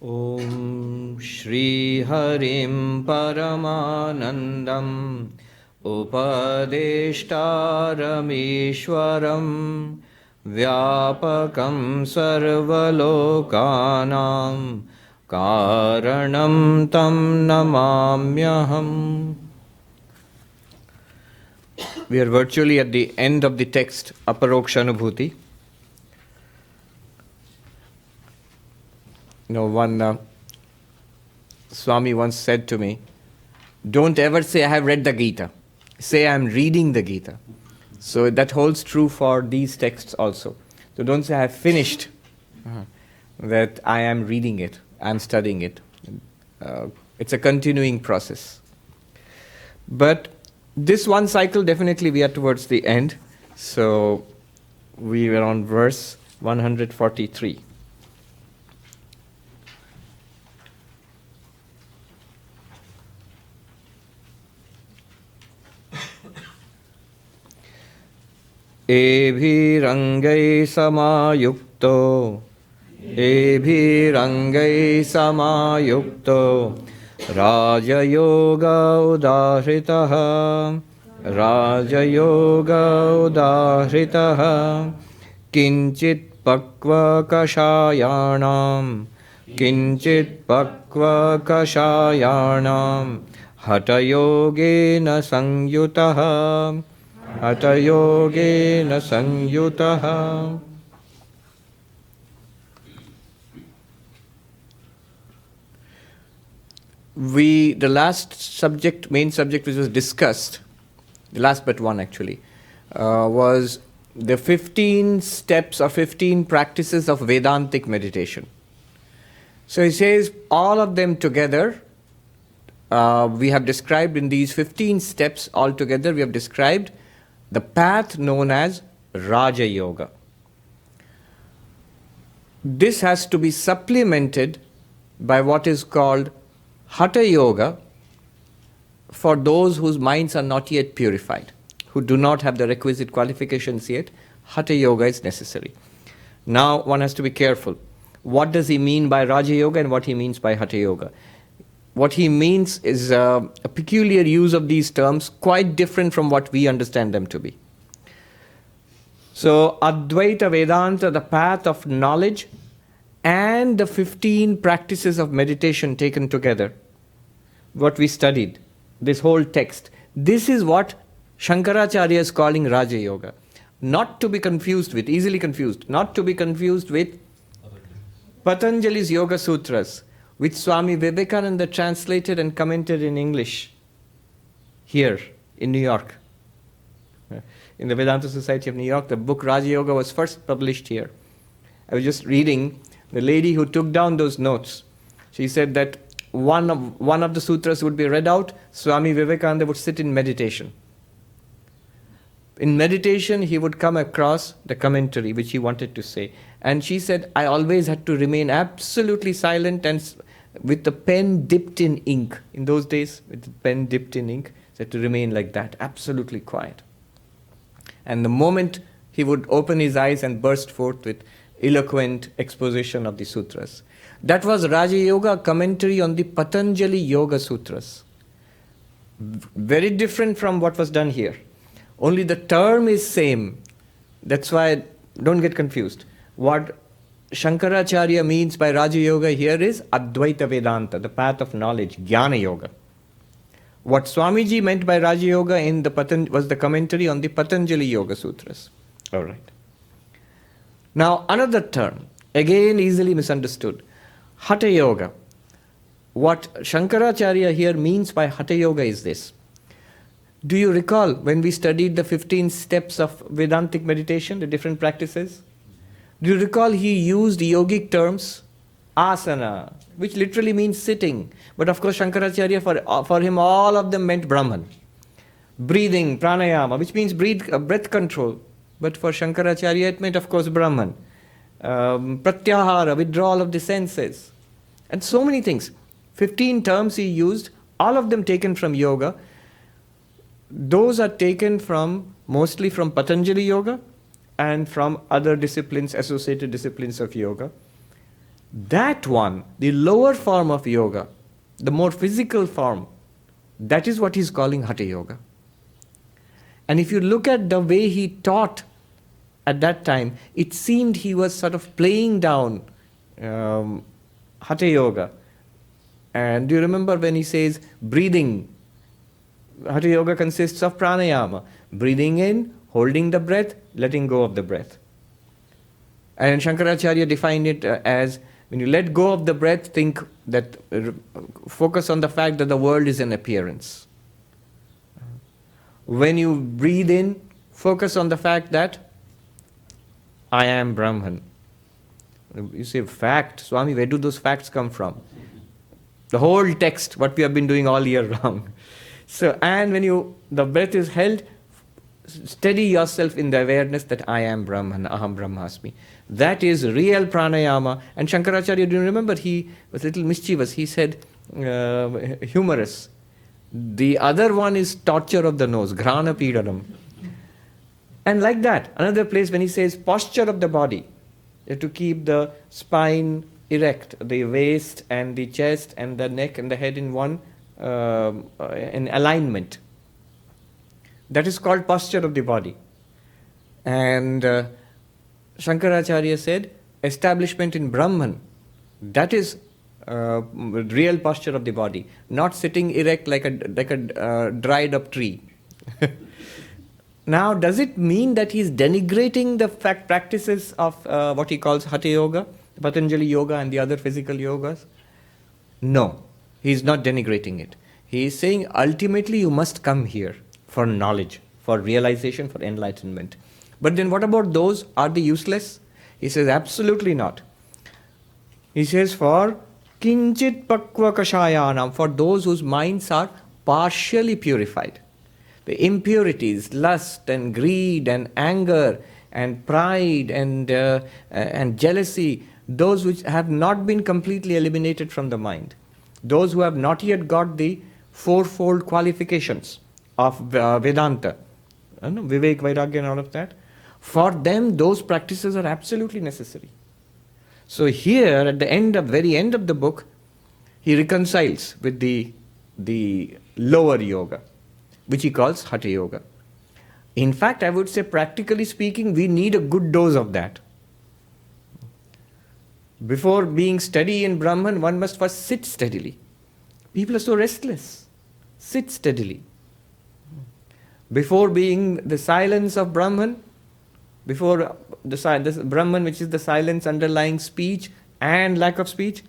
Om Shri Harim Paramanandam Upadeshtaramishwaram Vyapakam Sarvalokanam Karanam Tam Namamyaham. We are virtually at the end of the text, Aparokshanubhuti. One Swami once said to me, don't ever say I have read the Gita. Say I am reading the Gita. So that holds true for these texts also. So don't say I have finished, that I am reading it, I am studying it. It's a continuing process. But this one cycle, definitely we are towards the end. So we were on verse 143. Ebhirangai samayukto Raja Yoga Udahritaha Kinchit Pakva Kashayanam Hatha Yogena Sangyutaha. The last subject, main subject which was discussed, the last but one actually, was the 15 steps or 15 practices of Vedantic meditation. So he says all of them together, we have described in these 15 steps altogether, we have described the path known as Raja Yoga. This has to be supplemented by what is called Hatha Yoga for those whose minds are not yet purified, who do not have the requisite qualifications yet. Hatha Yoga is necessary. Now one has to be careful. What does he mean by Raja Yoga and what he means by Hatha Yoga? What he means is a peculiar use of these terms, quite different from what we understand them to be. So, Advaita Vedanta, the path of knowledge, and the 15 practices of meditation taken together, what we studied, this whole text, this is what Shankaracharya is calling Raja Yoga. Not to be confused with, easily confused, not to be confused with Patanjali's Yoga Sutras, which Swami Vivekananda translated and commented in English here in New York. In the Vedanta Society of New York, the book Raja Yoga was first published here. I was just reading the lady who took down those notes. She said that one of the sutras would be read out, Swami Vivekananda would sit in meditation. In meditation, he would come across the commentary which he wanted to say. And she said, I always had to remain absolutely silent and with the pen dipped in ink. In those days, with the pen dipped in ink, she had to remain like that, absolutely quiet. And the moment he would open his eyes and burst forth with eloquent exposition of the sutras. That was Raja Yoga commentary on the Patanjali Yoga Sutras. Very different from what was done here. Only the term is same. That's why don't get confused. What Shankaracharya means by Raja Yoga here is Advaita Vedanta, the path of knowledge, Jnana Yoga. What Swamiji meant by Raja Yoga was the commentary on the Patanjali Yoga Sutras. All right. Now another term, again easily misunderstood, Hatha Yoga. What Shankaracharya here means by Hatha Yoga is this. Do you recall when we studied the 15 steps of Vedantic meditation, the different practices? Do you recall he used yogic terms? Asana, which literally means sitting. But of course Shankaracharya, for him all of them meant Brahman. Breathing, pranayama, which means breath control. But for Shankaracharya it meant of course Brahman. Pratyahara, withdrawal of the senses. And so many things. 15 terms he used, all of them taken from yoga. Those are taken mostly from Patanjali Yoga and from other disciplines, associated disciplines of yoga. That one, the lower form of yoga, the more physical form, that is what he's calling Hatha Yoga. And if you look at the way he taught at that time, it seemed he was sort of playing down Hatha Yoga. And do you remember when he says breathing? Hatha Yoga consists of pranayama. Breathing in, holding the breath, letting go of the breath. And Shankaracharya defined it as when you let go of the breath, think that, focus on the fact that the world is an appearance. When you breathe in, focus on the fact that I am Brahman. You say, fact, Swami, where do those facts come from? The whole text, what we have been doing all year round. So, and when the breath is held, steady yourself in the awareness that I am Brahman, Aham Brahmasmi. That is real pranayama. And Shankaracharya, do you remember, he was a little mischievous. He said, humorous. The other one is torture of the nose, grana pidanam. And like that, another place when he says posture of the body, to keep the spine erect, the waist and the chest and the neck and the head in one, in alignment. That is called posture of the body. And Shankaracharya said, establishment in Brahman, that is real posture of the body, not sitting erect like a dried up tree. Now, does it mean that he is denigrating the practices of what he calls Hatha Yoga, Patanjali Yoga and the other physical yogas? No, he is not denigrating it. He is saying ultimately you must come here for knowledge, for realization, for enlightenment. But then what about those? Are they useless? He says absolutely not. He says for kinchit pakva kashayanam, for those whose minds are partially purified. The impurities, lust and greed and anger and pride and jealousy, those which have not been completely eliminated from the mind. Those who have not yet got the fourfold qualifications of Vedanta, Vivek, Vairagya and all of that. For them, those practices are absolutely necessary. So here, at the very end of the book, he reconciles with the lower yoga, which he calls Hatha Yoga. In fact, I would say, practically speaking, we need a good dose of that. Before being steady in Brahman, one must first sit steadily. People are so restless. Sit steadily. Before being the silence of Brahman, before the Brahman, which is the silence underlying speech and lack of speech,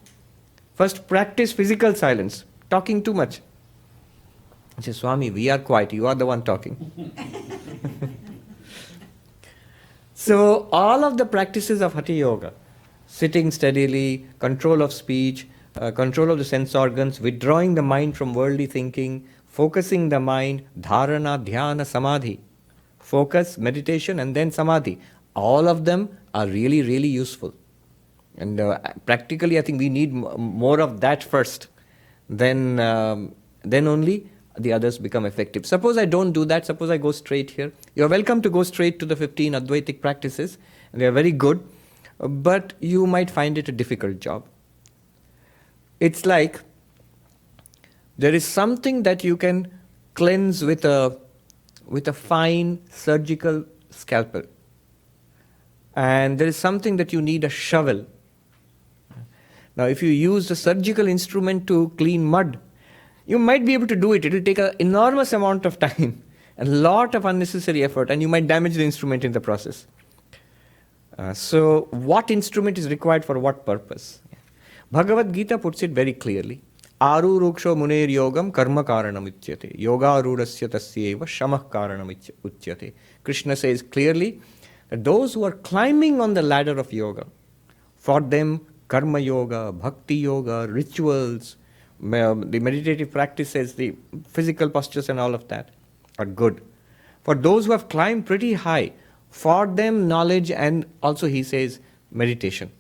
first practice physical silence, talking too much. He says, Swami, we are quiet, you are the one talking. So all of the practices of Hatha Yoga, sitting steadily, control of speech, control of the sense organs, withdrawing the mind from worldly thinking, focusing the mind, dharana, dhyana, samadhi, focus, meditation and then samadhi. All of them are really, really useful. And practically I think we need more of that first. Then only the others become effective. Suppose I don't do that, suppose I go straight here. You're welcome to go straight to the 15 Advaitic practices. And they are very good. But you might find it a difficult job. It's like there is something that you can cleanse with a fine surgical scalpel. And there is something that you need a shovel. Now, if you use the surgical instrument to clean mud, you might be able to do it. It will take an enormous amount of time, a lot of unnecessary effort, and you might damage the instrument in the process. So, what instrument is required for what purpose? Bhagavad Gita puts it very clearly. Aru ruksho muner yogam karma karanam uchyate. Yoga arudasya tasyeva shamah karanam uchyate. Krishna says clearly that those who are climbing on the ladder of yoga, for them karma yoga, bhakti yoga, rituals, the meditative practices, the physical postures and all of that are good. For those who have climbed pretty high, for them knowledge and also he says meditation,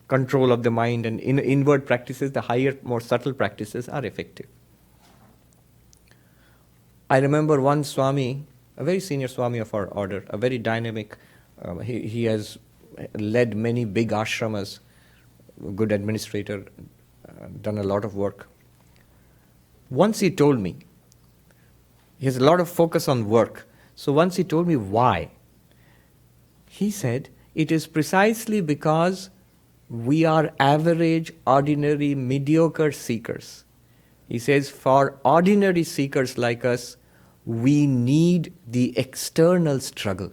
control of the mind and inward practices, the higher, more subtle practices are effective. I remember one Swami, a very senior Swami of our order, a very dynamic, he has led many big ashramas, a good administrator, done a lot of work. Once he told me, he has a lot of focus on work. So once he told me why. He said, it is precisely because we are average, ordinary, mediocre seekers. He says, for ordinary seekers like us, we need the external struggle.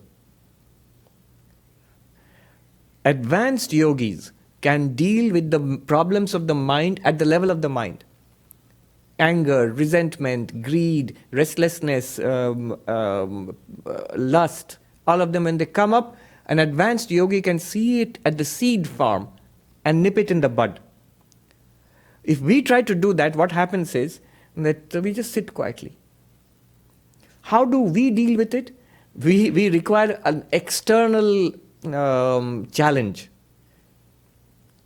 Advanced yogis can deal with the problems of the mind at the level of the mind. Anger, resentment, greed, restlessness, lust, all of them, when they come up, an advanced yogi can see it at the seed form and nip it in the bud. If we try to do that, what happens is that we just sit quietly. How do we deal with it? We require an external challenge.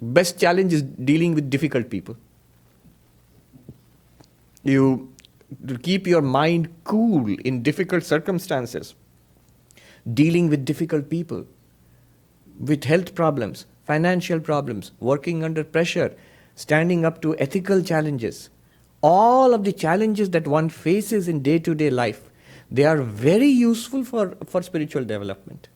Best challenge is dealing with difficult people. You to keep your mind cool in difficult circumstances, dealing with difficult people, with health problems, financial problems, working under pressure, standing up to ethical challenges. All of the challenges that one faces in day-to-day life, they are very useful for spiritual development.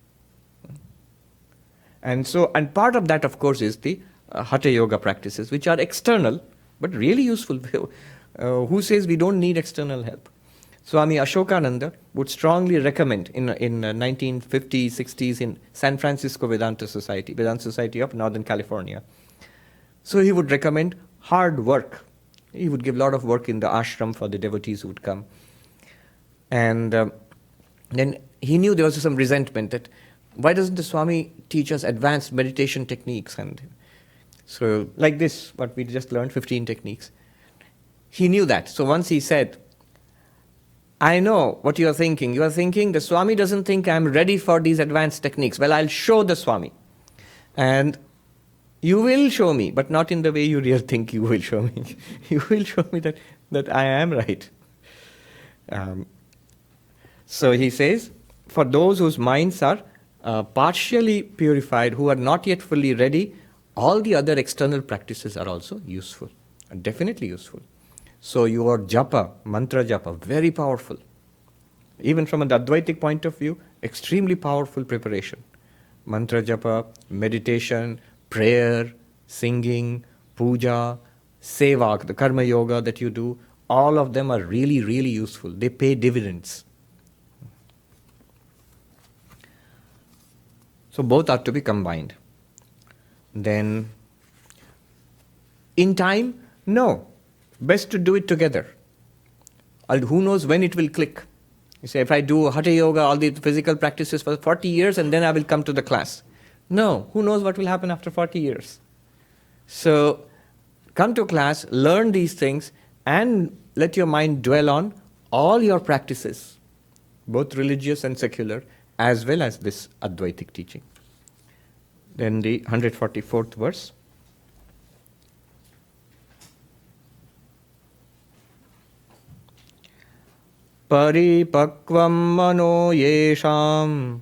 And part of that, of course, is the Hatha Yoga practices, which are external, but really useful. Who says we don't need external help? Swami Ashokananda would strongly recommend in 1950s, 60s in San Francisco Vedanta Society of Northern California. So he would recommend hard work. He would give a lot of work in the ashram for the devotees who would come. And then he knew there was some resentment that why doesn't the Swami teach us advanced meditation techniques? And so like this, what we just learned, 15 techniques. He knew that. So once he said, I know what you are thinking. You are thinking the Swami doesn't think I'm ready for these advanced techniques. Well, I'll show the Swami. And you will show me, but not in the way you really think you will show me. You will show me that I am right. So he says, for those whose minds are partially purified, who are not yet fully ready, all the other external practices are also useful, definitely useful. So your japa, mantra japa, very powerful. Even from an Advaitic point of view, extremely powerful preparation. Mantra japa, meditation, prayer, singing, puja, seva, the karma yoga that you do, all of them are really, really useful. They pay dividends. So both are to be combined. Then, in time, no. Best to do it together. Who knows when it will click. You say, if I do Hatha Yoga, all the physical practices for 40 years and then I will come to the class. No, who knows what will happen after 40 years. So, come to class, learn these things and let your mind dwell on all your practices, both religious and secular, as well as this Advaitic teaching. Then the 144th verse. Paripakvam mano yesham,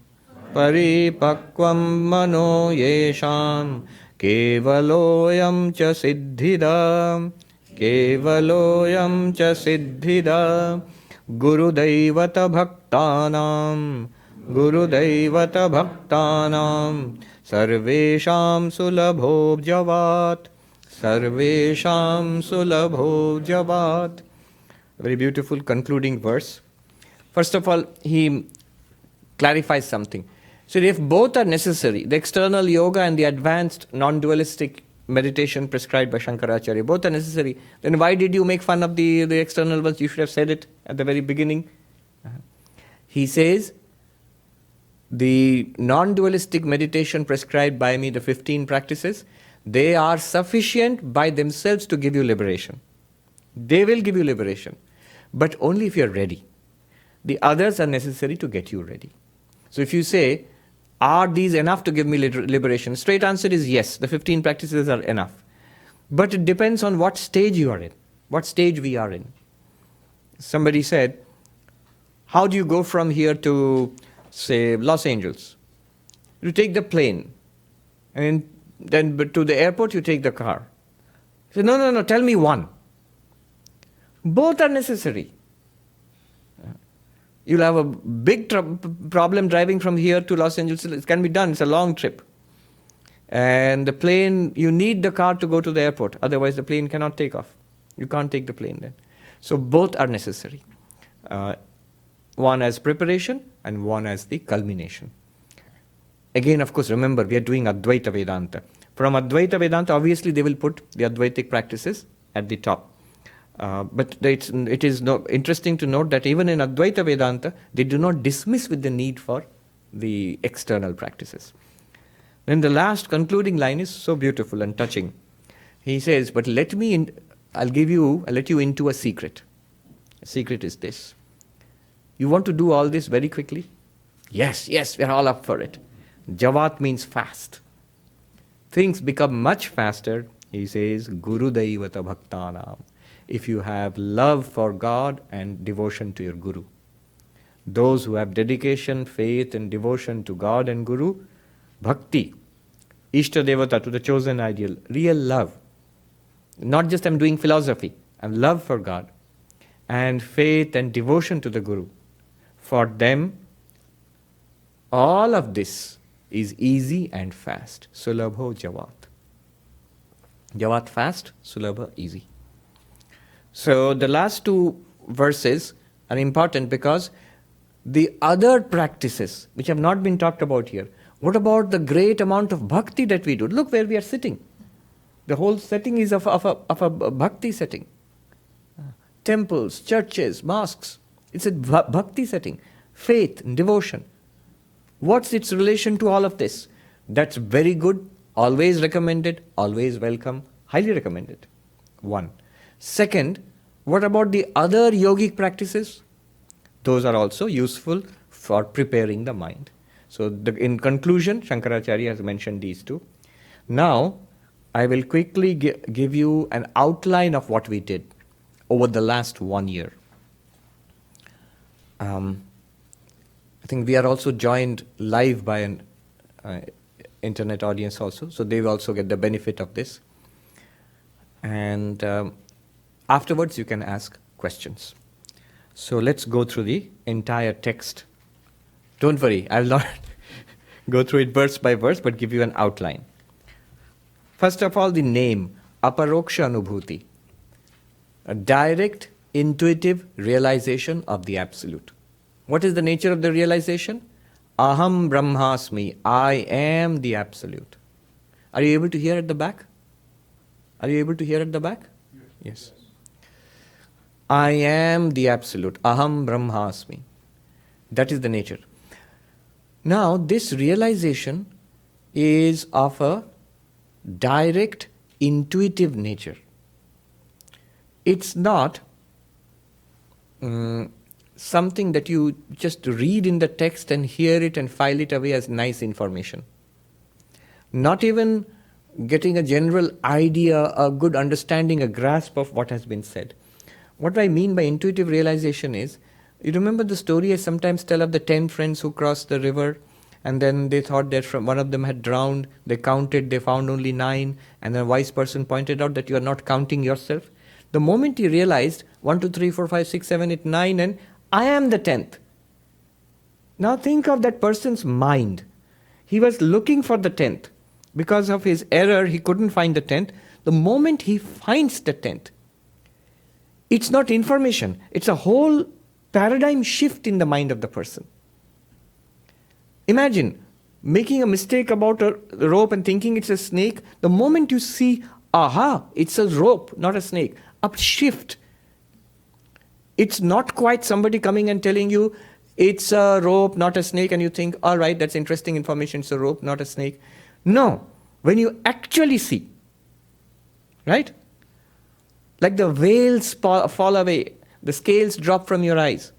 paripakvam mano yesham, kevaloyam cha siddhida, kevaloyam cha siddhida, gurudaivata bhaktanam, gurudaivata bhaktanam, sarvesham sulabho javat, sarvesham sulabho javat. Very beautiful concluding verse. First of all, he clarifies something. So if both are necessary, the external yoga and the advanced non-dualistic meditation prescribed by Shankaracharya, both are necessary, then why did you make fun of the external ones? You should have said it at the very beginning. He says, the non-dualistic meditation prescribed by me, the 15 practices, they are sufficient by themselves to give you liberation. They will give you liberation, but only if you are ready. The others are necessary to get you ready. So if you say, are these enough to give me liberation? Straight answer is yes, the 15 practices are enough. But it depends on what stage you are in, what stage we are in. Somebody said, how do you go from here to, say, Los Angeles? You take the plane, and in Then to the airport you take the car. Say, no, tell me one. Both are necessary. You'll have a big problem driving from here to Los Angeles. It can be done. It's a long trip. And the plane, you need the car to go to the airport. Otherwise, the plane cannot take off. You can't take the plane then. So both are necessary. One as preparation and one as the culmination. Again, of course, remember, we are doing Advaita Vedanta. From Advaita Vedanta, obviously, they will put the Advaitic practices at the top. But it is interesting to note that even in Advaita Vedanta, they do not dismiss with the need for the external practices. Then the last concluding line is so beautiful and touching. He says, but I'll let you into a secret. The secret is this. You want to do all this very quickly? Yes, we're all up for it. Javat means fast. Things become much faster, he says, Guru Daivata Bhaktanam. If you have love for God and devotion to your Guru. Those who have dedication, faith and devotion to God and Guru, Bhakti, Ishta Devata, to the chosen ideal, real love. Not just I'm doing philosophy, I'm love for God. And faith and devotion to the Guru. For them, all of this is easy and fast. Sulabho Javat. Javat fast, Sulabha easy. So the last two verses are important because the other practices which have not been talked about here, what about the great amount of bhakti that we do? Look where we are sitting. The whole setting is of a bhakti setting. Temples, churches, mosques. It's a bhakti setting. Faith and devotion. What's its relation to all of this? That's very good, always recommended, always welcome, highly recommended. One. Second, what about the other yogic practices? Those are also useful for preparing the mind. So in conclusion, Shankaracharya has mentioned these two. Now, I will quickly give you an outline of what we did over the last 1 year. I think we are also joined live by an internet audience also, so they will also get the benefit of this. And afterwards you can ask questions. So let's go through the entire text. Don't worry, I will not go through it verse by verse, but give you an outline. First of all, the name, Aparokshanubhuti, a direct, intuitive realization of the Absolute. What is the nature of the realization? Aham Brahmasmi, I am the Absolute. Are you able to hear at the back? Are you able to hear at the back? Yes. I am the Absolute. Aham Brahmasmi. That is the nature. Now, this realization is of a direct, intuitive nature. It's not something that you just read in the text and hear it and file it away as nice information. Not even getting a general idea, a good understanding, a grasp of what has been said. What I mean by intuitive realization is, you remember the story I sometimes tell of the 10 friends who crossed the river and then they thought that one of them had drowned. They counted, they found only 9, and a wise person pointed out that you are not counting yourself. The moment he realized 1, 2, 3, 4, 5, 6, 7, 8, 9 and I am the 10th. Now think of that person's mind. He was looking for the 10th. Because of his error, he couldn't find the 10th. The moment he finds the 10th, it's not information. It's a whole paradigm shift in the mind of the person. Imagine making a mistake about a rope and thinking it's a snake. The moment you see, aha, it's a rope, not a snake. A shift. It's not quite somebody coming and telling you it's a rope, not a snake, and you think, all right, that's interesting information, it's a rope, not a snake. No, when you actually see, right? Like the veils fall away, the scales drop from your eyes.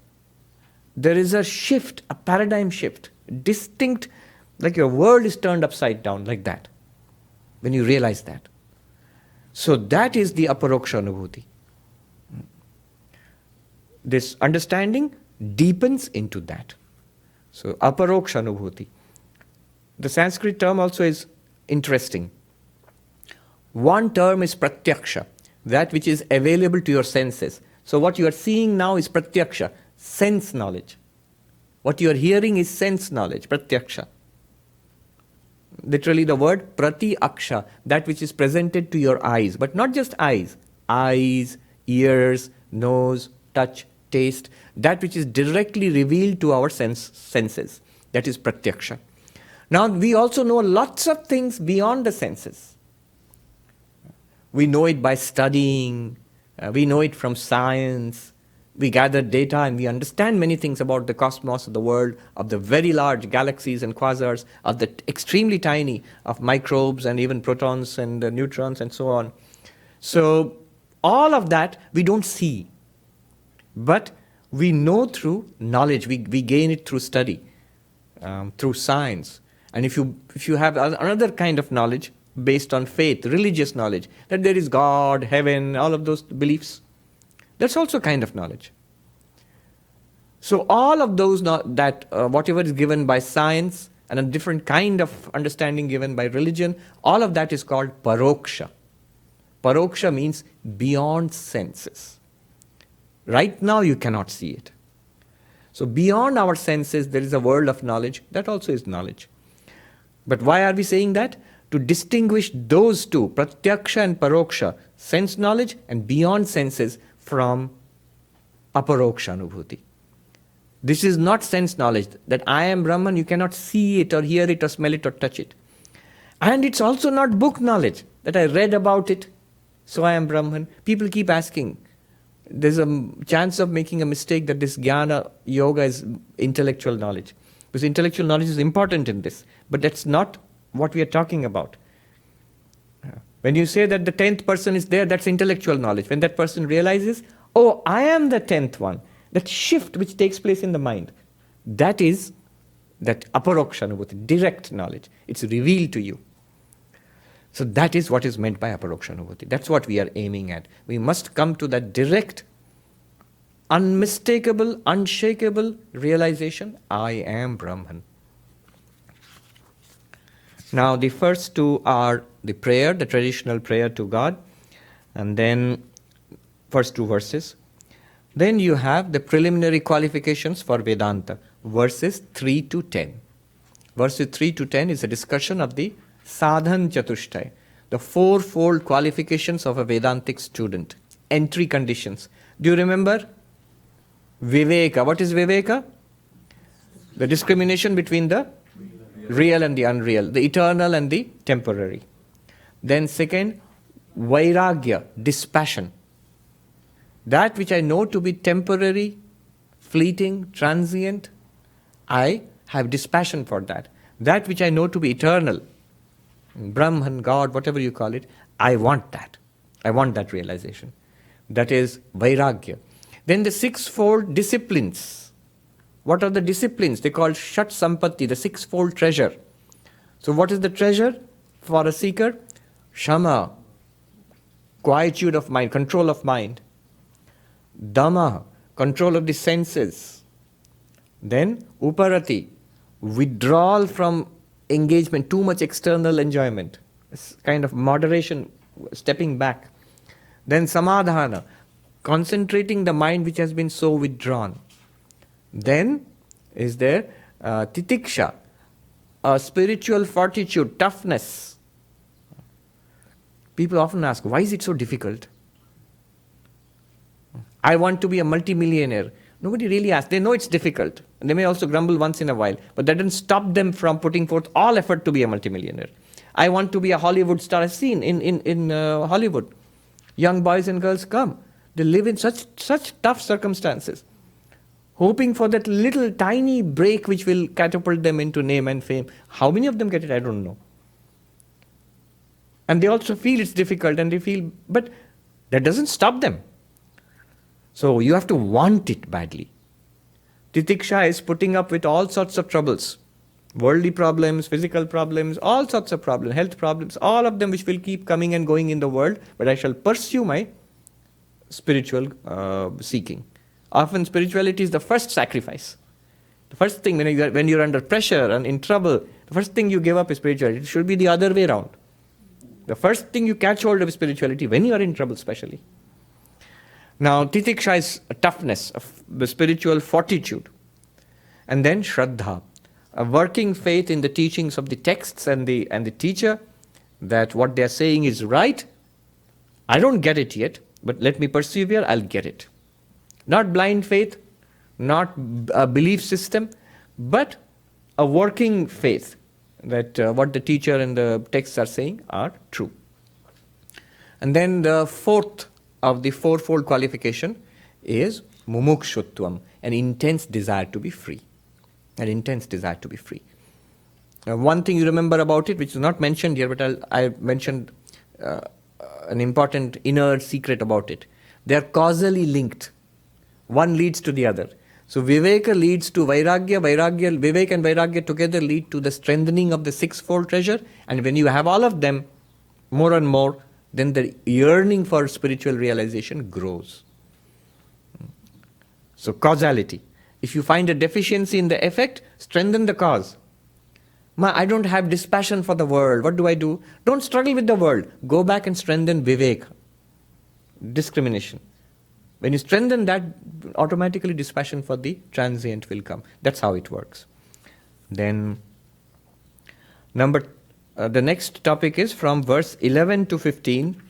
There is a shift, a paradigm shift, distinct, like your world is turned upside down, like that, when you realize that. So that is the Aparokshanubhuti. This understanding deepens into that. So Aparokshanubhuti. The Sanskrit term also is interesting. One term is pratyaksha, that which is available to your senses. So what you are seeing now is pratyaksha, sense knowledge. What you are hearing is sense knowledge, pratyaksha. Literally the word prati-aksha, that which is presented to your eyes, but not just eyes, ears, nose, touch, taste, that which is directly revealed to our senses. That is pratyaksha. Now we also know lots of things beyond the senses. We know it by studying, we know it from science, we gather data and we understand many things about the cosmos, of the world, of the very large galaxies and quasars, of the extremely tiny, of microbes and even protons and neutrons and so on. So all of that we don't see, but we know through knowledge, we gain it through study, through science. And if you have another kind of knowledge based on faith, religious knowledge, that there is God, heaven, all of those beliefs, that's also kind of knowledge. So all of those, whatever is given by science and a different kind of understanding given by religion, all of that is called paroksha. Paroksha means beyond senses. Right now you cannot see it. So beyond our senses there is a world of knowledge, that also is knowledge. But why are we saying that? To distinguish those two, pratyaksha and paroksha, sense knowledge and beyond senses, from Aparokshanubhuti. This is not sense knowledge, that I am Brahman, you cannot see it or hear it or smell it or touch it. And it's also not book knowledge, that I read about it, so I am Brahman. People keep asking. There's a chance of making a mistake that this jnana yoga is intellectual knowledge. Because intellectual knowledge is important in this, but that's not what we are talking about. When you say that the 10th person is there, that's intellectual knowledge. When that person realizes, oh, I am the 10th one, that shift which takes place in the mind, that is that aparokshanubhuti, direct knowledge. It's revealed to you. So that is what is meant by aparokshanubhuti. That's what we are aiming at. We must come to that direct, unmistakable, unshakable realization, I am Brahman. Now the first two are the prayer, the traditional prayer to God, and then first two verses. Then you have the preliminary qualifications for Vedanta, verses 3 to 10. Verses 3 to 10 is a discussion of the sadhan chatushtay, the fourfold qualifications of a Vedantic student, entry conditions. Do you remember? Viveka. What is Viveka? The discrimination between the real and the unreal, the eternal and the temporary. Then second, vairagya, dispassion. That which I know to be temporary, fleeting, transient, I have dispassion for that. That which I know to be eternal, Brahman, God, whatever you call it, I want that. I want that realization. That is vairagya. Then the sixfold disciplines. What are the disciplines? They call Shat Sampatti, the sixfold treasure. So what is the treasure for a seeker? Shama, quietude of mind, control of mind. Dhamma, control of the senses. Then Uparati, withdrawal from engagement, too much external enjoyment. It's kind of moderation, stepping back. Then Samadhana, concentrating the mind which has been so withdrawn. Then is there titiksha, a spiritual fortitude, toughness. People often ask, why is it so difficult? I want to be a multimillionaire. Nobody really asks. They know it's difficult. And they may also grumble once in a while, but that doesn't stop them from putting forth all effort to be a multimillionaire. I want to be a Hollywood star. I've seen in Hollywood, young boys and girls come. They live in such tough circumstances, hoping for that little tiny break which will catapult them into name and fame. How many of them get it? I don't know. And they also feel it's difficult, and they feel, but that doesn't stop them. So you have to want it badly. Titiksha is putting up with all sorts of troubles. Worldly problems, physical problems, all sorts of problems, health problems, all of them which will keep coming and going in the world, but I shall pursue my spiritual seeking. Often spirituality is the first sacrifice. The first thing when you're under pressure and in trouble, the first thing you give up is spirituality. It should be the other way around. The first thing you catch hold of is spirituality when you are in trouble, especially. Now, titiksha is a toughness, the spiritual fortitude. And then shraddha, a working faith in the teachings of the texts and the teacher, that what they are saying is right. I don't get it yet, but let me persevere, I'll get it. Not blind faith, not a belief system, but a working faith that what the teacher and the texts are saying are true. And then the fourth of the fourfold qualification is mumukshutvam, an intense desire to be free. An intense desire to be free. One thing you remember about it, which is not mentioned here, but I mentioned an important inner secret about it. They are causally linked. One leads to the other. So Viveka leads to Vairagya, Viveka and Vairagya together lead to the strengthening of the sixfold treasure. And when you have all of them, more and more, then the yearning for spiritual realization grows. So causality. If you find a deficiency in the effect, strengthen the cause. I don't have dispassion for the world. What do? Don't struggle with the world. Go back and strengthen Vivek. Discrimination. When you strengthen that, automatically dispassion for the transient will come. That's how it works. Then, the next topic is from verse 11 to 15,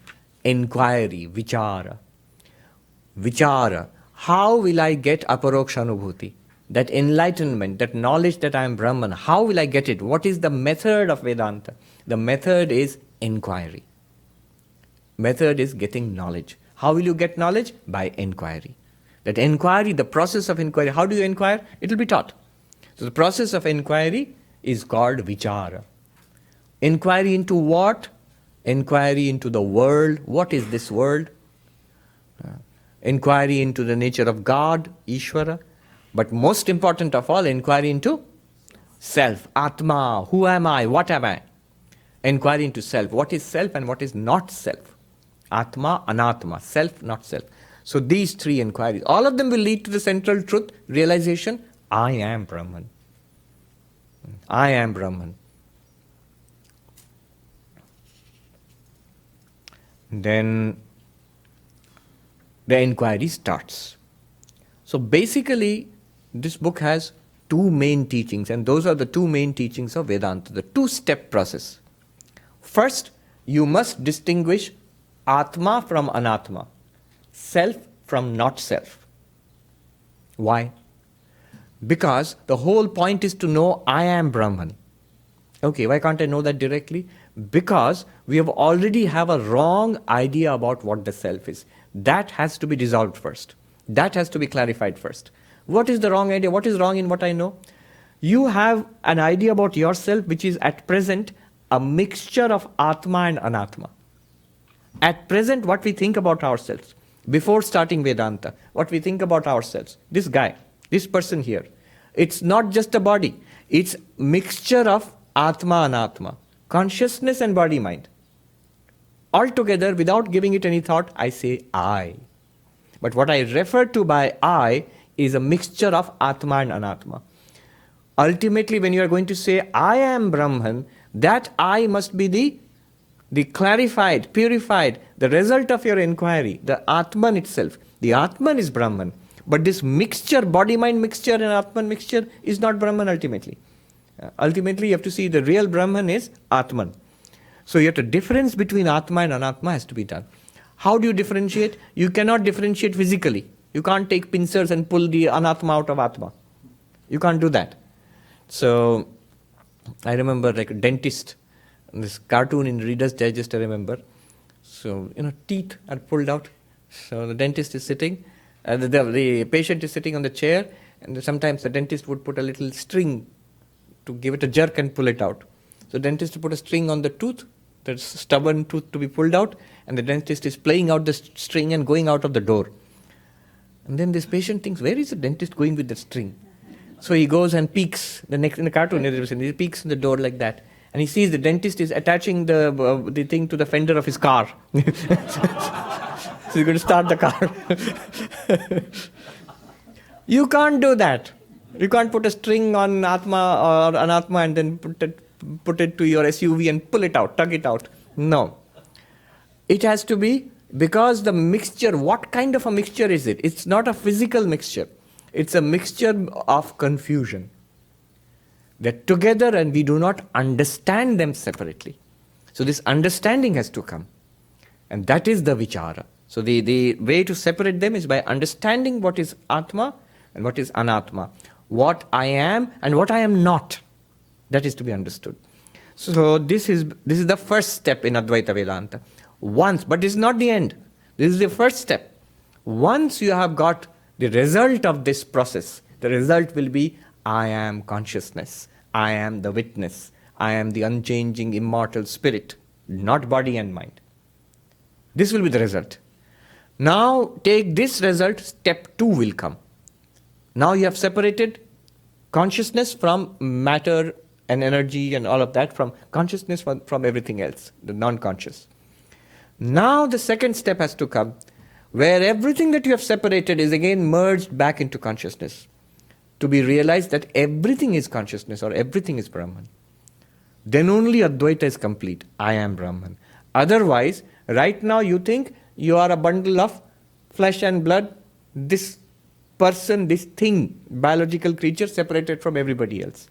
inquiry, vichara. Vichara. How will I get Aparokshanubhuti? That enlightenment, that knowledge that I am Brahman, how will I get it? What is the method of Vedanta? The method is inquiry. Method is getting knowledge. How will you get knowledge? By inquiry. That inquiry, the process of inquiry, how do you inquire? It will be taught. So the process of inquiry is called vichara. Inquiry into what? Inquiry into the world. What is this world? Inquiry into the nature of God, Ishvara. But most important of all, inquiry into self, Atma. Who am I? What am I? Inquiry into self. What is self and what is not self? Atma, Anatma. Self, not self. So these three inquiries, all of them will lead to the central truth, realization, I am Brahman. I am Brahman. Then the inquiry starts. So basically, this book has two main teachings, and those are the two main teachings of Vedanta, the two-step process. First, you must distinguish Atma from Anatma, self from not self. Why? Because the whole point is to know I am Brahman. Okay, why can't I know that directly? Because we already have a wrong idea about what the self is. That has to be dissolved first. That has to be clarified first. What is the wrong idea? What is wrong in what I know? You have an idea about yourself which is at present a mixture of Atma and Anatma. At present, what we think about ourselves, before starting Vedanta, what we think about ourselves, this guy, this person here, it's not just a body, it's mixture of Atma and Anatma, consciousness and body-mind. Altogether, without giving it any thought, I say I. But what I refer to by I is a mixture of Atma and Anatma. Ultimately, when you are going to say, I am Brahman, that I must be the clarified, purified, the result of your inquiry, the Atman itself. The Atman is Brahman. But this mixture, body-mind mixture and Atman mixture is not Brahman ultimately. Ultimately, you have to see the real Brahman is Atman. So yet a difference between Atma and Anatma has to be done. How do you differentiate? You cannot differentiate physically. You can't take pincers and pull the Anatma out of Atma. You can't do that. So, I remember like a dentist, this cartoon in Reader's Digest I remember. So, teeth are pulled out. So the dentist is sitting, the patient is sitting on the chair, and sometimes the dentist would put a little string to give it a jerk and pull it out. So the dentist put a string on the tooth, the stubborn tooth to be pulled out, and the dentist is playing out the string and going out of the door. And then this patient thinks, where is the dentist going with the string? So he goes and peeks, in the cartoon, he peeks in the door like that. And he sees the dentist is attaching the thing to the fender of his car. So he's going to start the car. You can't do that. You can't put a string on Atma or Anatma and then put it to your SUV and pull it out, tug it out. No. It has to be, because the mixture, what kind of a mixture is it? It's not a physical mixture. It's a mixture of confusion. They're together and we do not understand them separately. So this understanding has to come. And that is the vichara. So the way to separate them is by understanding what is Atma and what is Anatma. What I am and what I am not. That is to be understood. So this is the first step in Advaita Vedanta. Once, but this is not the end. This is the first step. Once you have got the result of this process, the result will be, I am consciousness. I am the witness. I am the unchanging, immortal spirit, not body and mind. This will be the result. Now take this result, step 2 will come. Now you have separated consciousness from matter and energy and all of that, from consciousness from everything else, the non-conscious. Now the second step has to come, where everything that you have separated is again merged back into consciousness, to be realized that everything is consciousness or everything is Brahman. Then only Advaita is complete. I am Brahman. Otherwise, right now you think you are a bundle of flesh and blood, this person, this thing, biological creature separated from everybody else.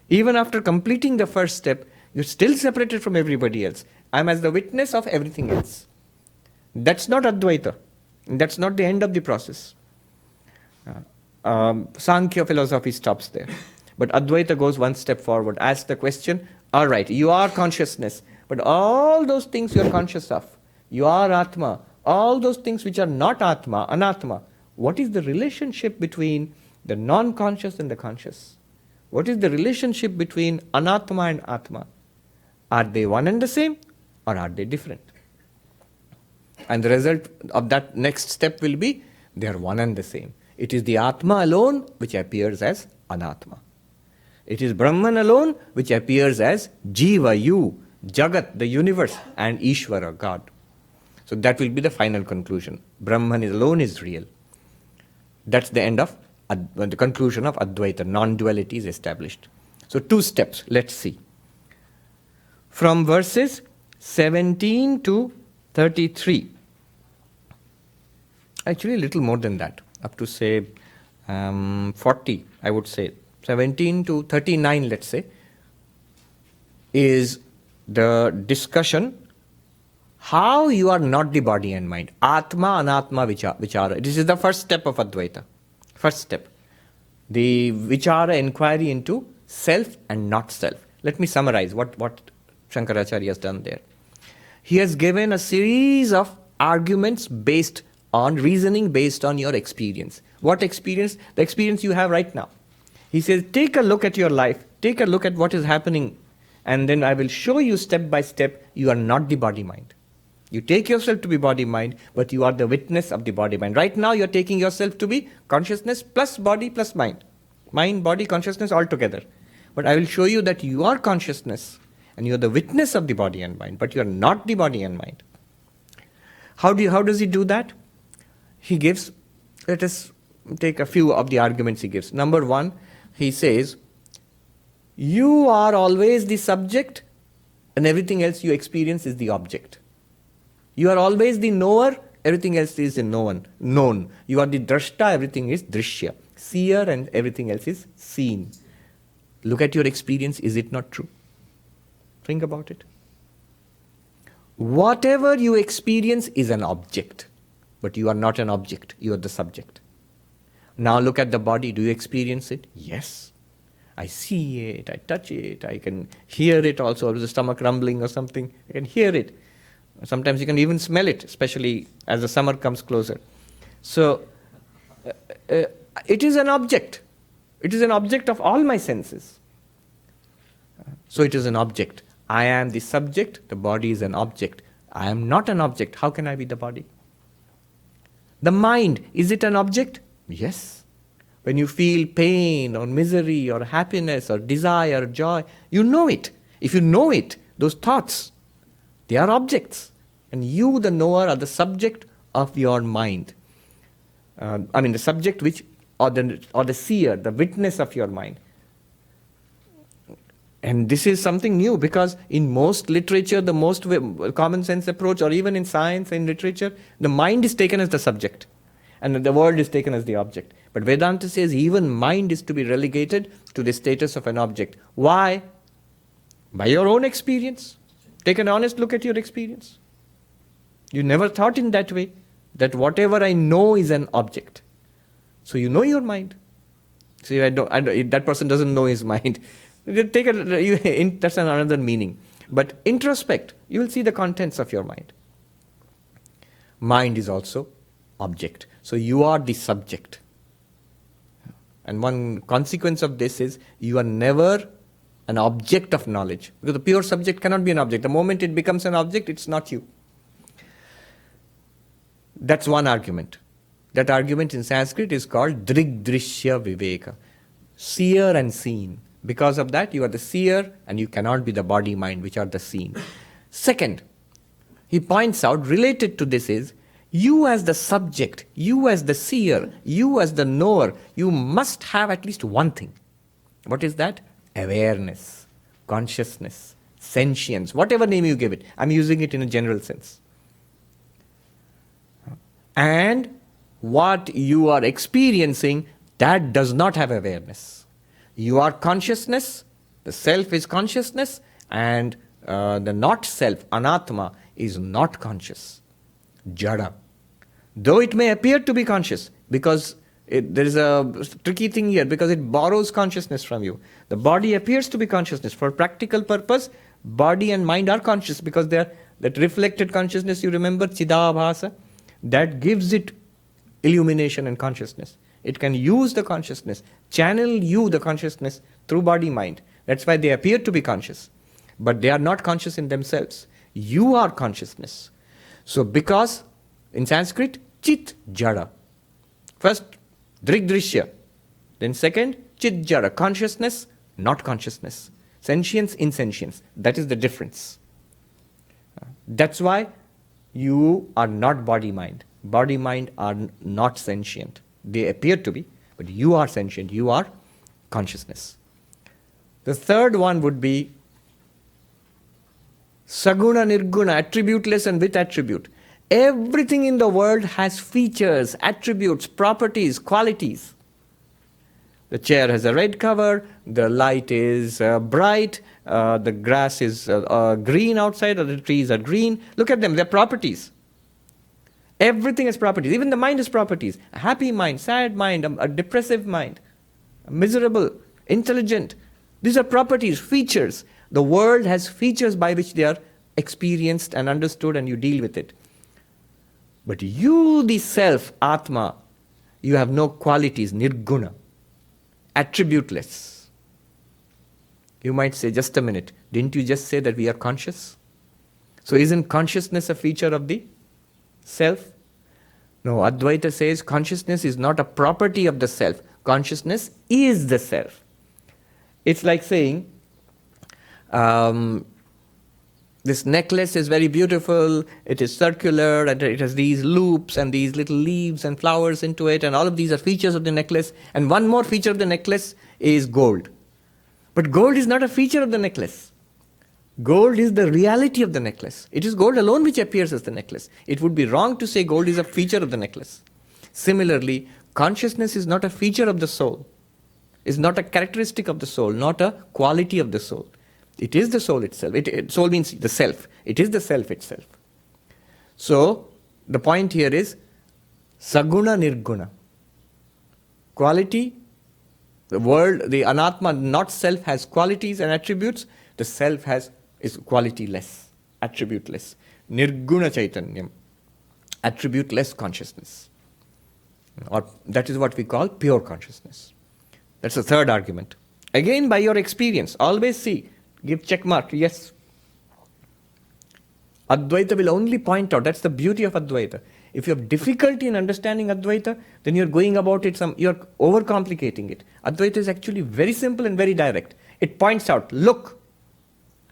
Even after completing the first step, you're still separated from everybody else. I'm as the witness of everything else. That's not Advaita. That's not the end of the process. Sankhya philosophy stops there. But Advaita goes one step forward, asks the question, all right, you are consciousness, but all those things you are conscious of, you are Atma, all those things which are not Atma, Anatma, what is the relationship between the non-conscious and the conscious? What is the relationship between Anatma and Atma? Are they one and the same, or are they different? And the result of that next step will be, they are one and the same. It is the Atma alone which appears as Anatma. It is Brahman alone which appears as Jiva, you, Jagat, the universe, and Ishvara, God. So that will be the final conclusion. Brahman alone is real. That's the end of the conclusion of Advaita. Non-duality is established. So 2 steps, let's see. From verses 17 to 33. Actually, a little more than that. Up to say 40, I would say. 17 to 39, let's say, is the discussion how you are not the body and mind. Atma, Anatma, Vichara. This is the first step of Advaita. First step. The Vichara, inquiry into self and not self. Let me summarize what Shankaracharya has done there. He has given a series of arguments based on reasoning, based on your experience. What experience? The experience you have right now. He says, take a look at your life, take a look at what is happening, and then I will show you step by step, you are not the body-mind. You take yourself to be body-mind, but you are the witness of the body-mind. Right now, you're taking yourself to be consciousness plus body plus mind. Mind, body, consciousness all together. But I will show you that you are consciousness, and you are the witness of the body and mind, but you are not the body and mind. How does he do that? He gives, let us take a few of the arguments he gives. Number 1, he says, you are always the subject and everything else you experience is the object. You are always the knower, everything else is the known. You are the drashta, everything is drishya. Seer and everything else is seen. Look at your experience, is it not true? Think about it. Whatever you experience is an object, but you are not an object, you are the subject. Now look at the body, do you experience it? Yes. I see it, I touch it, I can hear it also, the stomach rumbling or something, I can hear it. Sometimes you can even smell it, especially as the summer comes closer. So, it is an object. It is an object of all my senses. So it is an object. I am the subject, the body is an object. I am not an object, how can I be the body? The mind, is it an object? Yes. When you feel pain or misery or happiness or desire or joy, you know it. If you know it, those thoughts, they are objects. And you, the knower, are the subject of your mind. The subject which, or the seer, the witness of your mind. And this is something new, because in most literature, the most common sense approach, or even in science, in literature, the mind is taken as the subject and the world is taken as the object. But Vedanta says even mind is to be relegated to the status of an object. Why? By your own experience. Take an honest look at your experience. You never thought in that way, that whatever I know is an object. So you know your mind. See, that person doesn't know his mind. That's another meaning. But introspect, you will see the contents of your mind. Mind is also object. So you are the subject. And one consequence of this is you are never an object of knowledge. Because the pure subject cannot be an object. The moment it becomes an object, it's not you. That's one argument. That argument in Sanskrit is called Drigdrishya Viveka. Seer and seen. Because of that, you are the seer and you cannot be the body-mind, which are the seen. Second, he points out, related to this is, you as the subject, you as the seer, you as the knower, you must have at least one thing. What is that? Awareness, consciousness, sentience, whatever name you give it. I'm using it in a general sense. And what you are experiencing, that does not have awareness. You are consciousness, the self is consciousness, and the not self, anatma, is not conscious. Jada. Though it may appear to be conscious, because there is a tricky thing here, because it borrows consciousness from you. The body appears to be consciousness. For practical purpose, body and mind are conscious, because they are that reflected consciousness, you remember, Chidabhasa, that gives it illumination and consciousness. It can use the consciousness, channel you the consciousness through body-mind. That's why they appear to be conscious. But they are not conscious in themselves. You are consciousness. So because, in Sanskrit, chit jada. First, drigdrishya. Then second, chit jada. Consciousness, not consciousness. Sentience, insentience. That is the difference. That's why you are not body-mind. Body-mind are not sentient. They appear to be, but you are sentient, you are consciousness. The third one would be saguna nirguna, attributeless and with attribute. Everything in the world has features, attributes, properties, qualities. The chair has a red cover, the light is bright, the grass is green outside, or the trees are green. Look at them, they're properties. Everything has properties. Even the mind has properties. A happy mind, sad mind, a depressive mind, a miserable, intelligent. These are properties, features. The world has features by which they are experienced and understood, and you deal with it. But you, the self, Atma, you have no qualities, nirguna, attributeless. You might say, just a minute, didn't you just say that we are conscious? So isn't consciousness a feature of the self? No, Advaita says consciousness is not a property of the self. Consciousness is the self. It's like saying, this necklace is very beautiful, it is circular, and it has these loops and these little leaves and flowers into it, and all of these are features of the necklace. And one more feature of the necklace is gold. But gold is not a feature of the necklace. Gold is the reality of the necklace. It is gold alone which appears as the necklace. It would be wrong to say gold is a feature of the necklace. Similarly, consciousness is not a feature of the soul, is not a characteristic of the soul, not a quality of the soul. It is the soul itself. Soul means the self. It is the self itself. So, the point here is saguna nirguna. Quality, the world, the anatma, not self, has qualities and attributes. The self is quality-less, attribute-less. Nirguna chaitanyam, attribute-less consciousness. Or that is what we call pure consciousness. That's the third argument. Again, by your experience, always see, give check mark, yes. Advaita will only point out, that's the beauty of Advaita. If you have difficulty in understanding Advaita, then you're going about it, you're overcomplicating it. Advaita is actually very simple and very direct. It points out, look.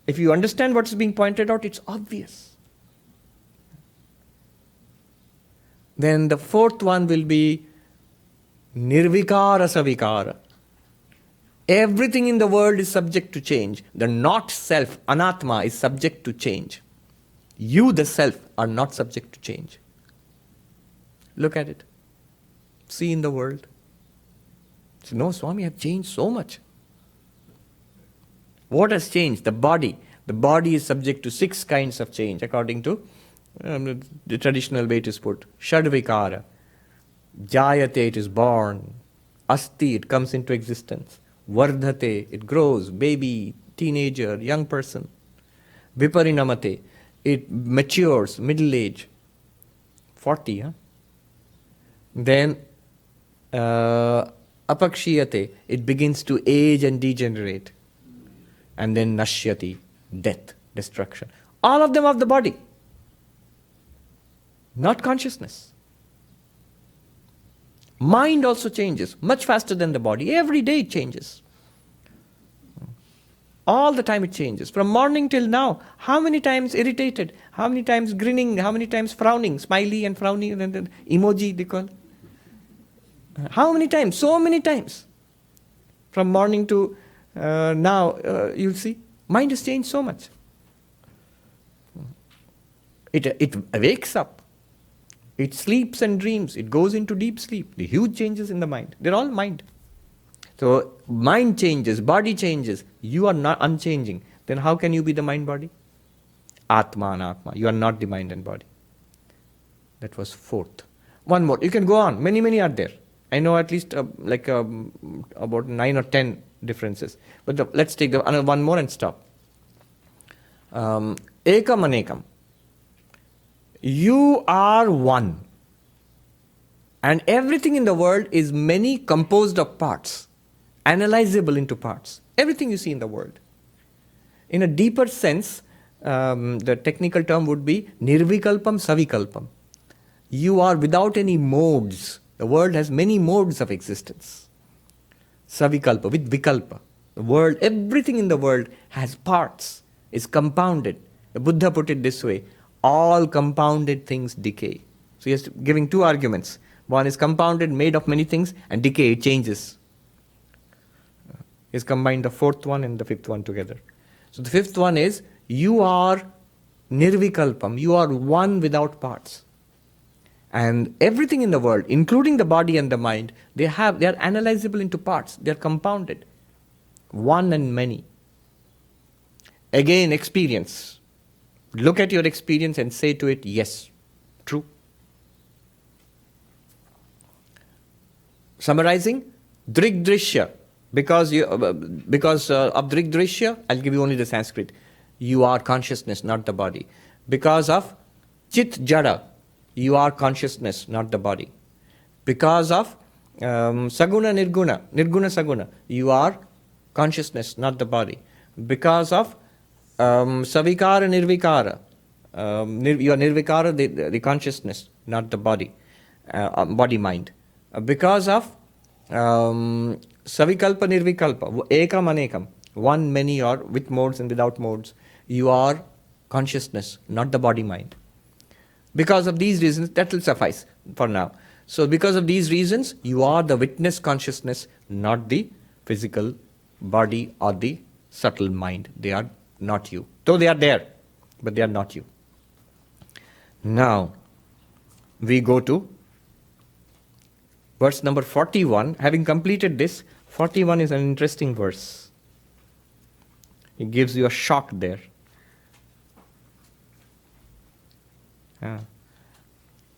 If you understand what's being pointed out, it's obvious. Then the fourth one will be nirvikara savikara. Everything in the world is subject to change. The not self, anatma, is subject to change. You, the self, are not subject to change. Look at it. See in the world. So, no, Swami, I've changed so much. What has changed? The body. The body is subject to 6 kinds of change, according to the traditional way it is put. Shadvikara. Jayate, it is born. Asti, it comes into existence. Vardhate, it grows. Baby, teenager, young person. Viparinamate, it matures, middle age. 40, huh? Then apakshiyate, it begins to age and degenerate. And then nashyati, death, destruction. All of them of the body. Not consciousness. Mind also changes much faster than the body. Every day it changes. All the time it changes. From morning till now, how many times irritated, how many times grinning, how many times frowning, smiley and frowning, and then emoji they call. How many times? So many times. From morning to now, you'll see, mind has changed so much. It wakes up. It sleeps and dreams. It goes into deep sleep. The huge changes in the mind. They're all mind. So, mind changes, body changes. You are not unchanging. Then how can you be the mind-body? Atma anatma. You are not the mind and body. That was 4th. One more. You can go on. Many are there. I know at least about 9 or 10 differences. But let's take one more and stop. Ekam anekam. You are one. And everything in the world is many composed of parts, analyzable into parts. Everything you see in the world. In a deeper sense, the technical term would be nirvikalpam savikalpam. You are without any modes. The world has many modes of existence. Savikalpa, with vikalpa. The world, everything in the world has parts, is compounded. The Buddha put it this way, all compounded things decay. So he is giving 2 arguments. One is compounded, made of many things, and decay, it changes. He's combined the 4th one and the 5th one together. So the 5th one is, you are nirvikalpam, you are one without parts. And everything in the world, including the body and the mind, they are analyzable into parts, they are compounded. One and many. Again, experience. Look at your experience and say to it, yes, true. Summarizing, drigdrishya. Because of drigdrishya, I'll give you only the Sanskrit. You are consciousness, not the body. Because of chit jada, you are consciousness, not the body. Because of saguna nirguna, nirguna saguna, you are consciousness, not the body. Because of savikara nirvikara, you are nirvikara, the consciousness, not the body, body mind. Because of savikalpa nirvikalpa, ekam anekam, one, many, or with modes and without modes, you are consciousness, not the body mind. Because of these reasons, that will suffice for now. So because of these reasons, you are the witness consciousness, not the physical body or the subtle mind. They are not you. Though they are there, but they are not you. Now, we go to verse number 41. Having completed this, 41 is an interesting verse. It gives you a shock there.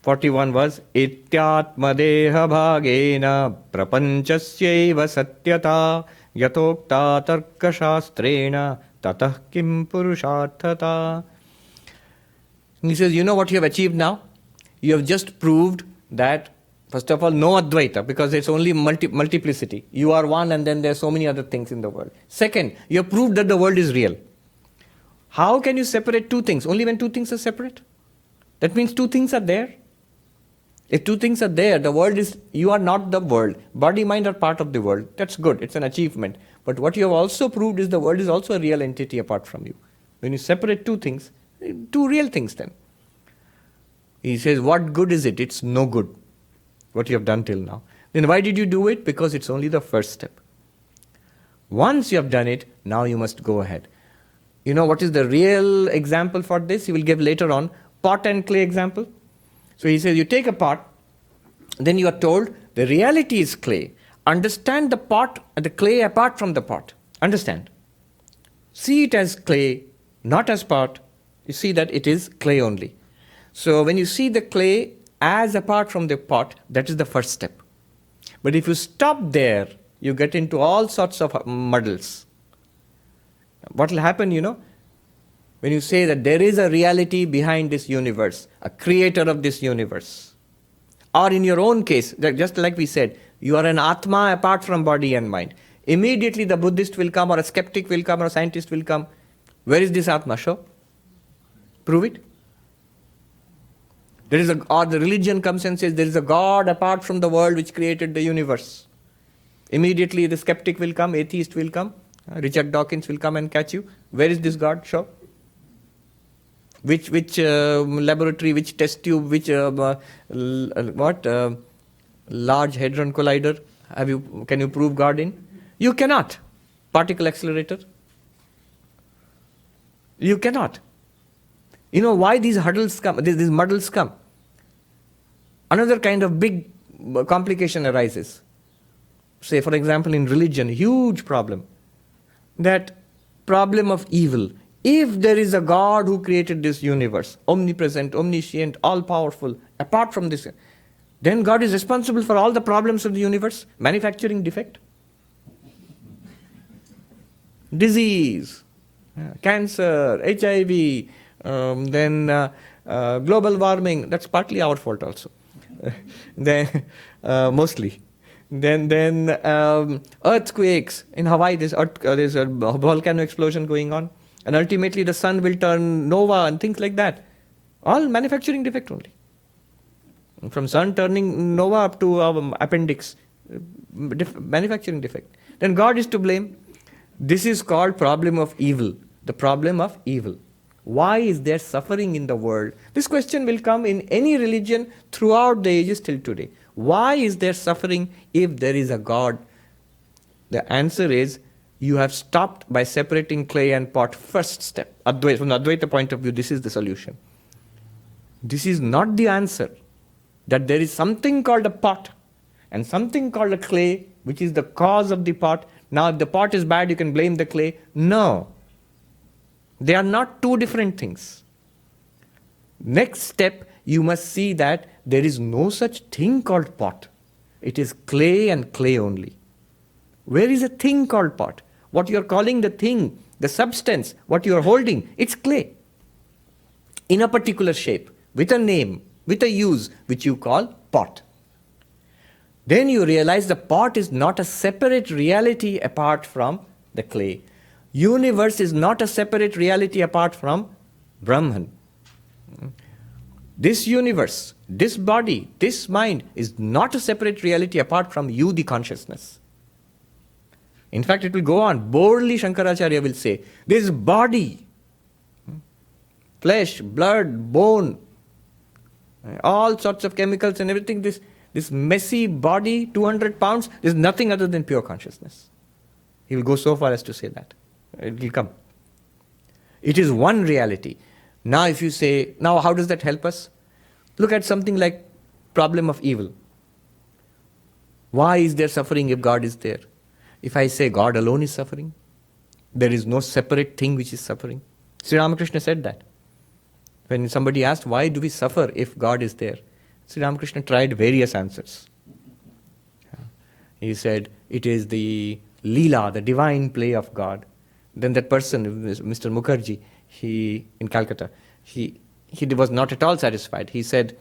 41 was Ityatmadeha bhagena prapanchasyaiva satyata yatokta tarka shastrena tatah kim purusharthata. He says, you know what you have achieved now? You have just proved that, first of all, no Advaita, because it's only multiplicity. You are one and then there are so many other things in the world. Second, you have proved that the world is real. How can you separate 2 things? Only when 2 things are separate? That means 2 things are there. If 2 things are there, the world is, you are not the world. Body, mind are part of the world. That's good. It's an achievement. But what you have also proved is the world is also a real entity apart from you. When you separate 2 things, 2 real things then. He says, what good is it? It's no good. What you have done till now. Then why did you do it? Because it's only the first step. Once you have done it, now you must go ahead. You know what is the real example for this? He will give later on, pot and clay example. So he says, you take a pot, then you are told the reality is clay. Understand the pot and the clay apart from the pot. Understand. See it as clay, not as pot. You see that it is clay only. So when you see the clay as apart from the pot, that is the first step. But if you stop there, you get into all sorts of muddles. What will happen, when you say that there is a reality behind this universe, a creator of this universe, or in your own case, just like we said, you are an Atma apart from body and mind. Immediately the Buddhist will come, or a skeptic will come, or a scientist will come. Where is this Atma? Show. Prove it. Or the religion comes and says there is a God apart from the world which created the universe. Immediately the skeptic will come, atheist will come, Richard Dawkins will come and catch you. Where is this God? Show. Which laboratory, which test tube, which Large Hadron Collider can you prove God in? You cannot. Particle accelerator? You cannot. You know why these muddles come? Another kind of big complication arises. Say, for example, in religion, huge problem. That problem of evil. If there is a God who created this universe, omnipresent, omniscient, all-powerful, apart from this, then God is responsible for all the problems of the universe? Manufacturing defect? Disease, cancer, HIV, global warming, that's partly our fault also. Mostly. Then earthquakes. In Hawaii, there's a volcano explosion going on. And ultimately the sun will turn nova and things like that. All manufacturing defect only. From sun turning nova up to appendix. Manufacturing defect. Then God is to blame. This is called problem of evil. The problem of evil. Why is there suffering in the world? This question will come in any religion throughout the ages till today. Why is there suffering if there is a God? The answer is, you have stopped by separating clay and pot. First step. From the Advaita point of view, this is the solution. This is not the answer. That there is something called a pot and something called a clay, which is the cause of the pot. Now, if the pot is bad, you can blame the clay. No. They are not two different things. Next step, you must see that there is no such thing called pot. It is clay and clay only. Where is a thing called pot? What you are calling the thing, the substance, what you are holding, it's clay. In a particular shape, with a name, with a use, which you call pot. Then you realize the pot is not a separate reality apart from the clay. Universe is not a separate reality apart from Brahman. This universe, this body, this mind is not a separate reality apart from you, the consciousness. In fact, it will go on. Boldly Shankaracharya will say, this body, flesh, blood, bone, all sorts of chemicals and everything, this messy body, 200 pounds, is nothing other than pure consciousness. He will go so far as to say that. It will come. It is one reality. Now if you say, now how does that help us? Look at something like problem of evil. Why is there suffering if God is there? If I say God alone is suffering, there is no separate thing which is suffering. Sri Ramakrishna said that. When somebody asked, why do we suffer if God is there? Sri Ramakrishna tried various answers. He said, it is the Leela, the divine play of God. Then that person, Mr. Mukherjee, in Calcutta, he was not at all satisfied. He said,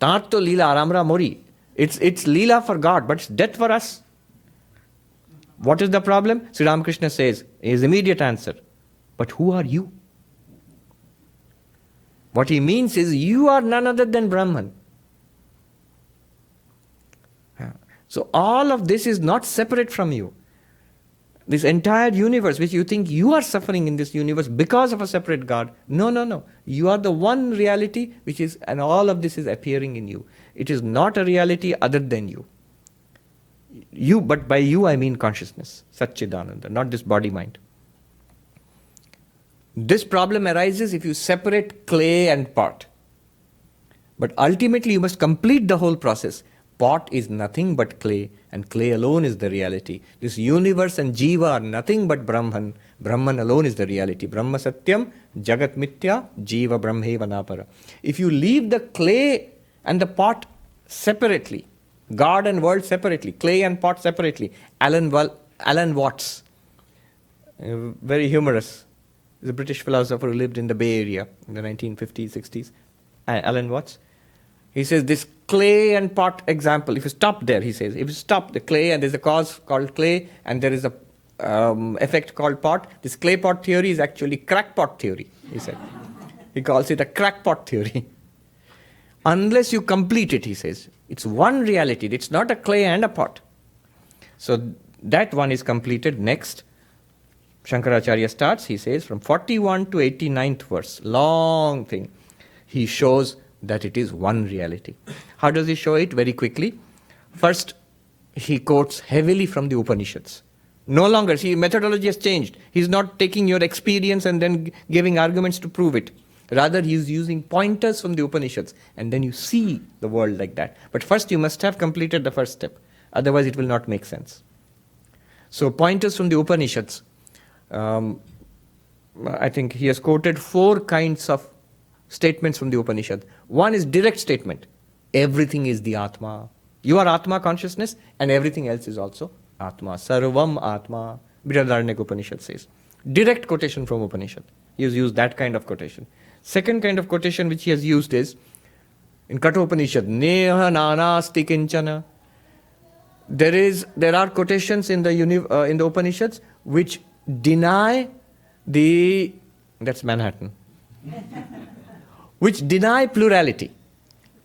Tarto Leela Aramra Mori. It's Leela for God, but it's death for us. What is the problem? Sri Ramakrishna says, his immediate answer, but who are you? What he means is, you are none other than Brahman. So all of this is not separate from you. This entire universe, which you think you are suffering in this universe because of a separate God. No. You are the one reality which is, and all of this is appearing in you. It is not a reality other than you. You, but by you I mean consciousness, Satchidananda, not this body-mind. This problem arises if you separate clay and pot. But ultimately you must complete the whole process. Pot is nothing but clay, and clay alone is the reality. This universe and jiva are nothing but Brahman. Brahman alone is the reality. Brahma Satyam, Jagat Mithya, Jiva Brahmeva Napara. If you leave the clay and the pot separately, God and world separately, clay and pot separately, Alan Watts, very humorous, is a British philosopher who lived in the Bay Area in the 1950s, 60s, Alan Watts. He says this clay and pot example, if you stop there, he says, if you stop the clay and there's a cause called clay and there is a effect called pot, this clay pot theory is actually crackpot theory, he said. He calls it a crackpot theory. Unless you complete it, he says, it's one reality, it's not a clay and a pot. So that one is completed. Next, Shankaracharya starts, he says, from 41 to 89th verse, long thing. He shows that it is one reality. How does he show it? Very quickly. First, he quotes heavily from the Upanishads. No longer, see, methodology has changed. He's not taking your experience and then giving arguments to prove it. Rather, he's using pointers from the Upanishads, and then you see the world like that. But first, you must have completed the first step. Otherwise, it will not make sense. So, pointers from the Upanishads. I think he has quoted 4 kinds of statements from the Upanishad. One is direct statement. Everything is the Atma. You are Atma consciousness and everything else is also Atma. Sarvam Atma. Brihadaranyaka Upanishad says. Direct quotation from Upanishad. He has used that kind of quotation. Second kind of quotation which he has used is in Kathopanishad. Neha nanasti kinchana. There are quotations in the Upanishads which deny that's Manhattan. Which deny plurality,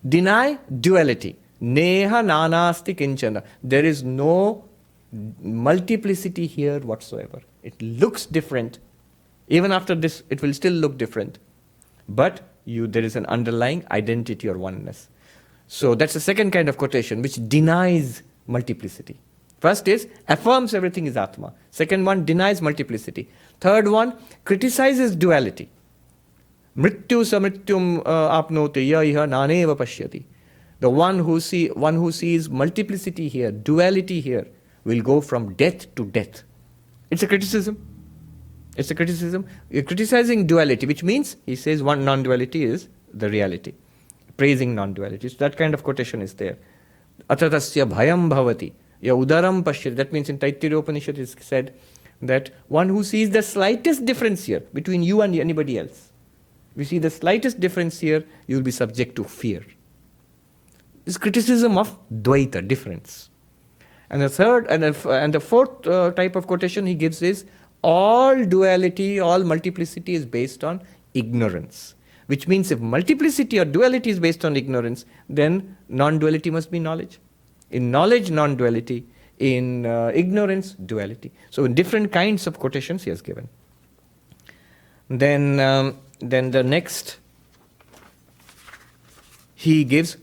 deny duality. Neha nanasti kinchana. There is no multiplicity here whatsoever. It looks different. Even after this, it will still look different. But there is an underlying identity or oneness. So that's the second kind of quotation which denies multiplicity. First is affirms everything is Atma. Second one denies multiplicity. Third one criticizes duality. Mrityu samrityum apnoti ya iha naneva pashyati. The one who sees multiplicity here, duality here, will go from death to death. It's a criticism. It's a criticism. You're criticizing duality, which means, he says, one non-duality is the reality. Praising non-duality. So that kind of quotation is there. Atatasya bhayam bhavati. Ya udaram pashyati. That means in Taittiriya Upanishad it is said that one who sees the slightest difference here between you and anybody else, if you see the slightest difference here, you will be subject to fear. This criticism of Dvaita, difference. And the third and the fourth type of quotation he gives is all duality, all multiplicity is based on ignorance. Which means if multiplicity or duality is based on ignorance, then non-duality must be knowledge. In knowledge, non-duality. In ignorance, duality. So different kinds of quotations he has given. Then the next, he gives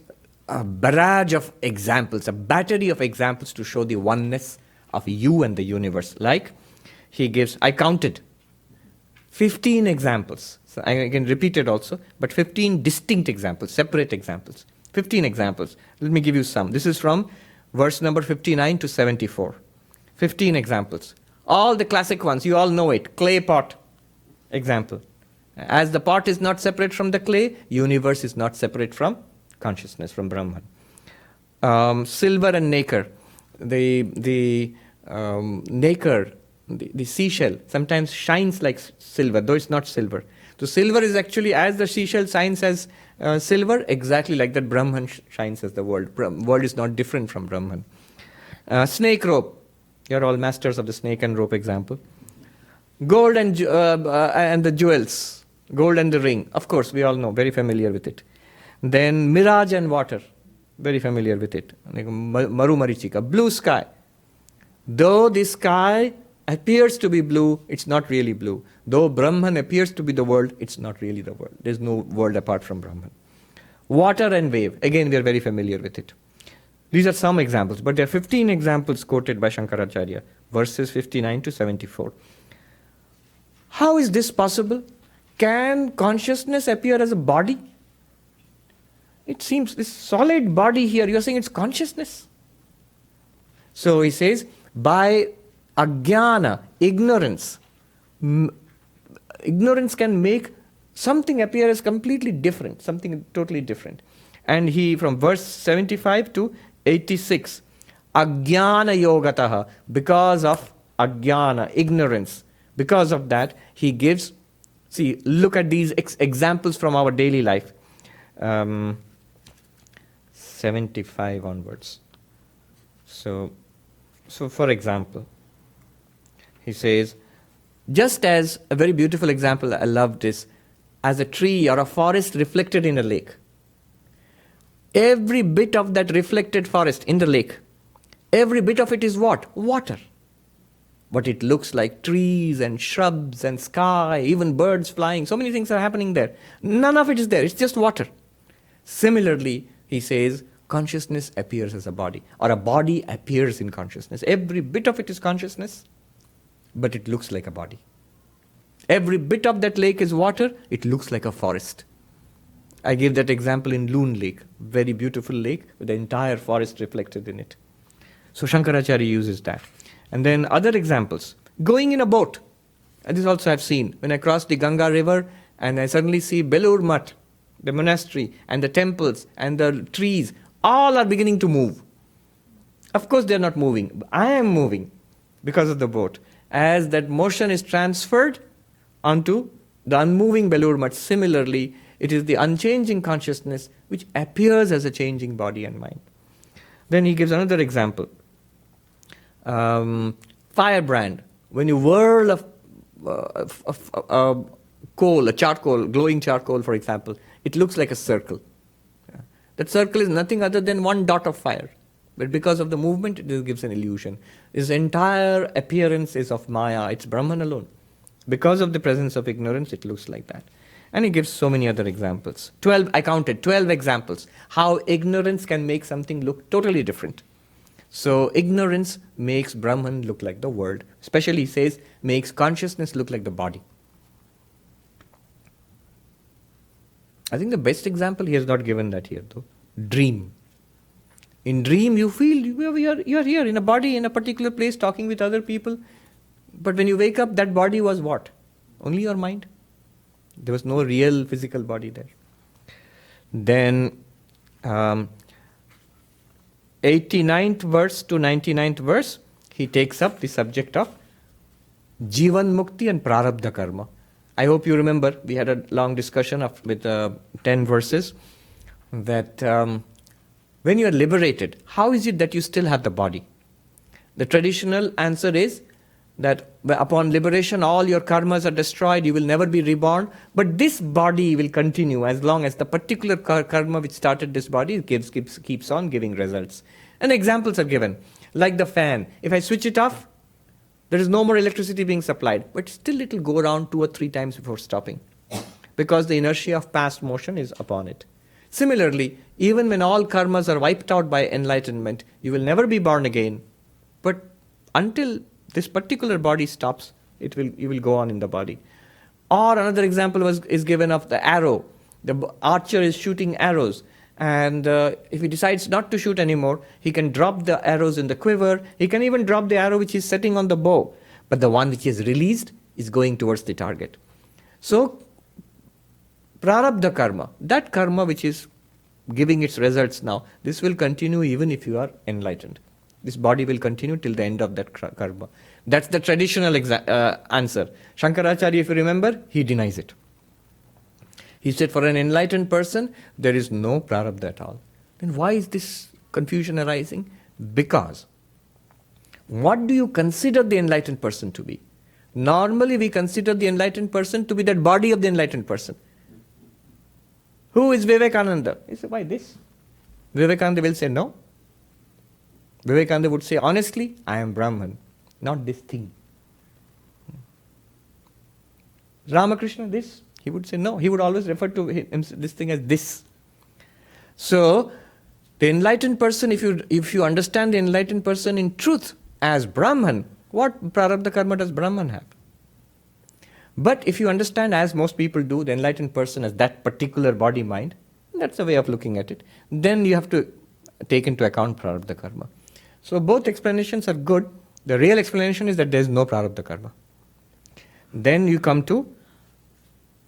a barrage of examples, a battery of examples to show the oneness of you and the universe. Like, he gives, I counted 15 examples. So I can repeat it also, but 15 distinct examples, separate examples. 15 examples. Let me give you some. This is from verse number 59 to 74. 15 examples. All the classic ones, you all know it. Clay pot example. As the pot is not separate from the clay, universe is not separate from consciousness, from Brahman. Silver and nacre. The nacre, the seashell, sometimes shines like silver, though it's not silver. So silver is actually, as the seashell shines as silver, exactly like that Brahman shines as the world. World is not different from Brahman. Snake rope. You're all masters of the snake and rope example. Gold and the jewels. Gold and the ring. Of course, we all know, very familiar with it. Then mirage and water. Very familiar with it. Maru Marichika. Blue sky. Though the sky appears to be blue, it's not really blue. Though Brahman appears to be the world, it's not really the world. There's no world apart from Brahman. Water and wave. Again, we are very familiar with it. These are some examples, but there are 15 examples quoted by Shankaracharya, verses 59 to 74. How is this possible? Can consciousness appear as a body? It seems this solid body here, you are saying it's consciousness. So he says, by ajnana, ignorance, ignorance can make something appear as completely different, something totally different. And he, from verse 75 to 86, ajnana yogataha, because of ajnana, ignorance, because of that, he gives, see, look at these examples from our daily life. 75 onwards. So for example, he says, just as a very beautiful example, I love this, as a tree or a forest reflected in a lake. Every bit of that reflected forest in the lake, every bit of it is what? Water. But it looks like trees and shrubs and sky, even birds flying. So many things are happening there. None of it is there. It's just water. Similarly, he says, consciousness appears as a body, or a body appears in consciousness. Every bit of it is consciousness, but it looks like a body. Every bit of that lake is water, it looks like a forest. I gave that example in Loon Lake, very beautiful lake with the entire forest reflected in it. So Shankaracharya uses that. And then other examples, going in a boat. And this also I've seen. When I cross the Ganga river and I suddenly see Belur Math, the monastery, and the temples, and the trees, all are beginning to move. Of course they are not moving. I am moving because of the boat. As that motion is transferred onto the unmoving Belur Math, similarly, it is the unchanging consciousness which appears as a changing body and mind. Then he gives another example. Firebrand. When you whirl a coal, a charcoal, glowing charcoal, for example, it looks like a circle. That circle is nothing other than one dot of fire. But because of the movement, it gives an illusion. This entire appearance is of Maya. It's Brahman alone. Because of the presence of ignorance, it looks like that. And he gives so many other examples. 12, I counted, 12 examples. How ignorance can make something look totally different. So ignorance makes Brahman look like the world. Especially, he says, makes consciousness look like the body. I think the best example, he has not given that here though. Dream. In dream, you feel you are here in a body, in a particular place, talking with other people. But when you wake up, that body was what? Only your mind. There was no real physical body there. Then 89th verse to 99th verse, he takes up the subject of Jivan Mukti and Prarabdha Karma. I hope you remember, we had a long discussion with 10 verses, that when you are liberated, how is it that you still have the body? The traditional answer is that upon liberation, all your karmas are destroyed, you will never be reborn, but this body will continue as long as the particular karma which started this body keeps on giving results. And examples are given, like the fan. If I switch it off, there is no more electricity being supplied, but still it will go around 2 or 3 times before stopping, because the inertia of past motion is upon it. Similarly, even when all karmas are wiped out by enlightenment, you will never be born again, but until this particular body stops, you will go on in the body. Or another example is given of the arrow. The archer is shooting arrows, and if he decides not to shoot anymore, he can drop the arrows in the quiver. He can even drop the arrow which is setting on the bow, but the one which is released is going towards the target. So, prarabdha karma, that karma which is giving its results now, this will continue even if you are enlightened. This body will continue till the end of that karma. That's the traditional answer. Shankaracharya, if you remember, he denies it. He said for an enlightened person, there is no prarabdha at all. Then why is this confusion arising? Because what do you consider the enlightened person to be? Normally we consider the enlightened person to be that body of the enlightened person. Who is Vivekananda? He said, why this? Vivekananda will say no. Vivekananda would say, honestly, I am Brahman, not this thing. Ramakrishna, this? He would say no. He would always refer to this thing as this. So, The enlightened person, if you understand the enlightened person in truth as Brahman, what prarabdha karma does Brahman have? But if you understand, as most people do, the enlightened person as that particular body mind, that's a way of looking at it, then you have to take into account prarabdha karma. So both explanations are good. The real explanation is that there is no prarabdha karma. Then you come to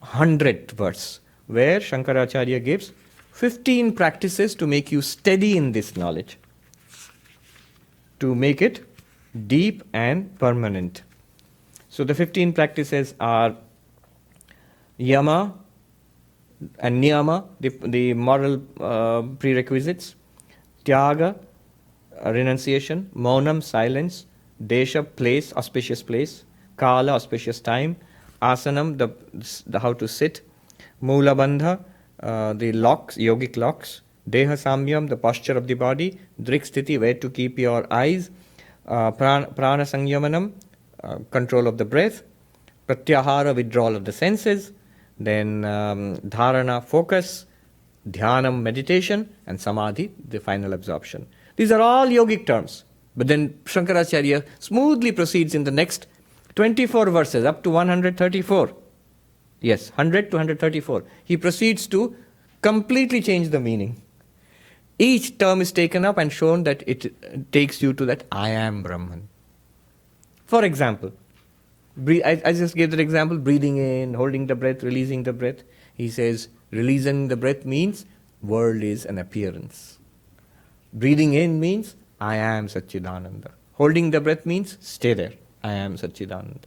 100th verse, where Shankaracharya gives 15 practices to make you steady in this knowledge, to make it deep and permanent. So the 15 practices are yama and niyama, the moral prerequisites, tyaga, renunciation, maunam, silence, desha, place, auspicious place, kala, auspicious time, asanam, the how to sit, mula bandha, the locks, yogic locks, deha samyam, the posture of the body, drik sthiti, where to keep your eyes, prana sanyamanam, control of the breath, pratyahara, withdrawal of the senses, then dharana, focus, dhyanam, meditation, and samadhi, the final absorption. These are all yogic terms. But then Shankaracharya smoothly proceeds in the next 24 verses up to 134. Yes, 100 to 134. He proceeds to completely change the meaning. Each term is taken up and shown that it takes you to that I am Brahman. For example, I just gave that example, breathing in, holding the breath, releasing the breath. He says, releasing the breath means world is an appearance. Breathing in means I am Satchidananda. Holding the breath means stay there. I am Satchidananda.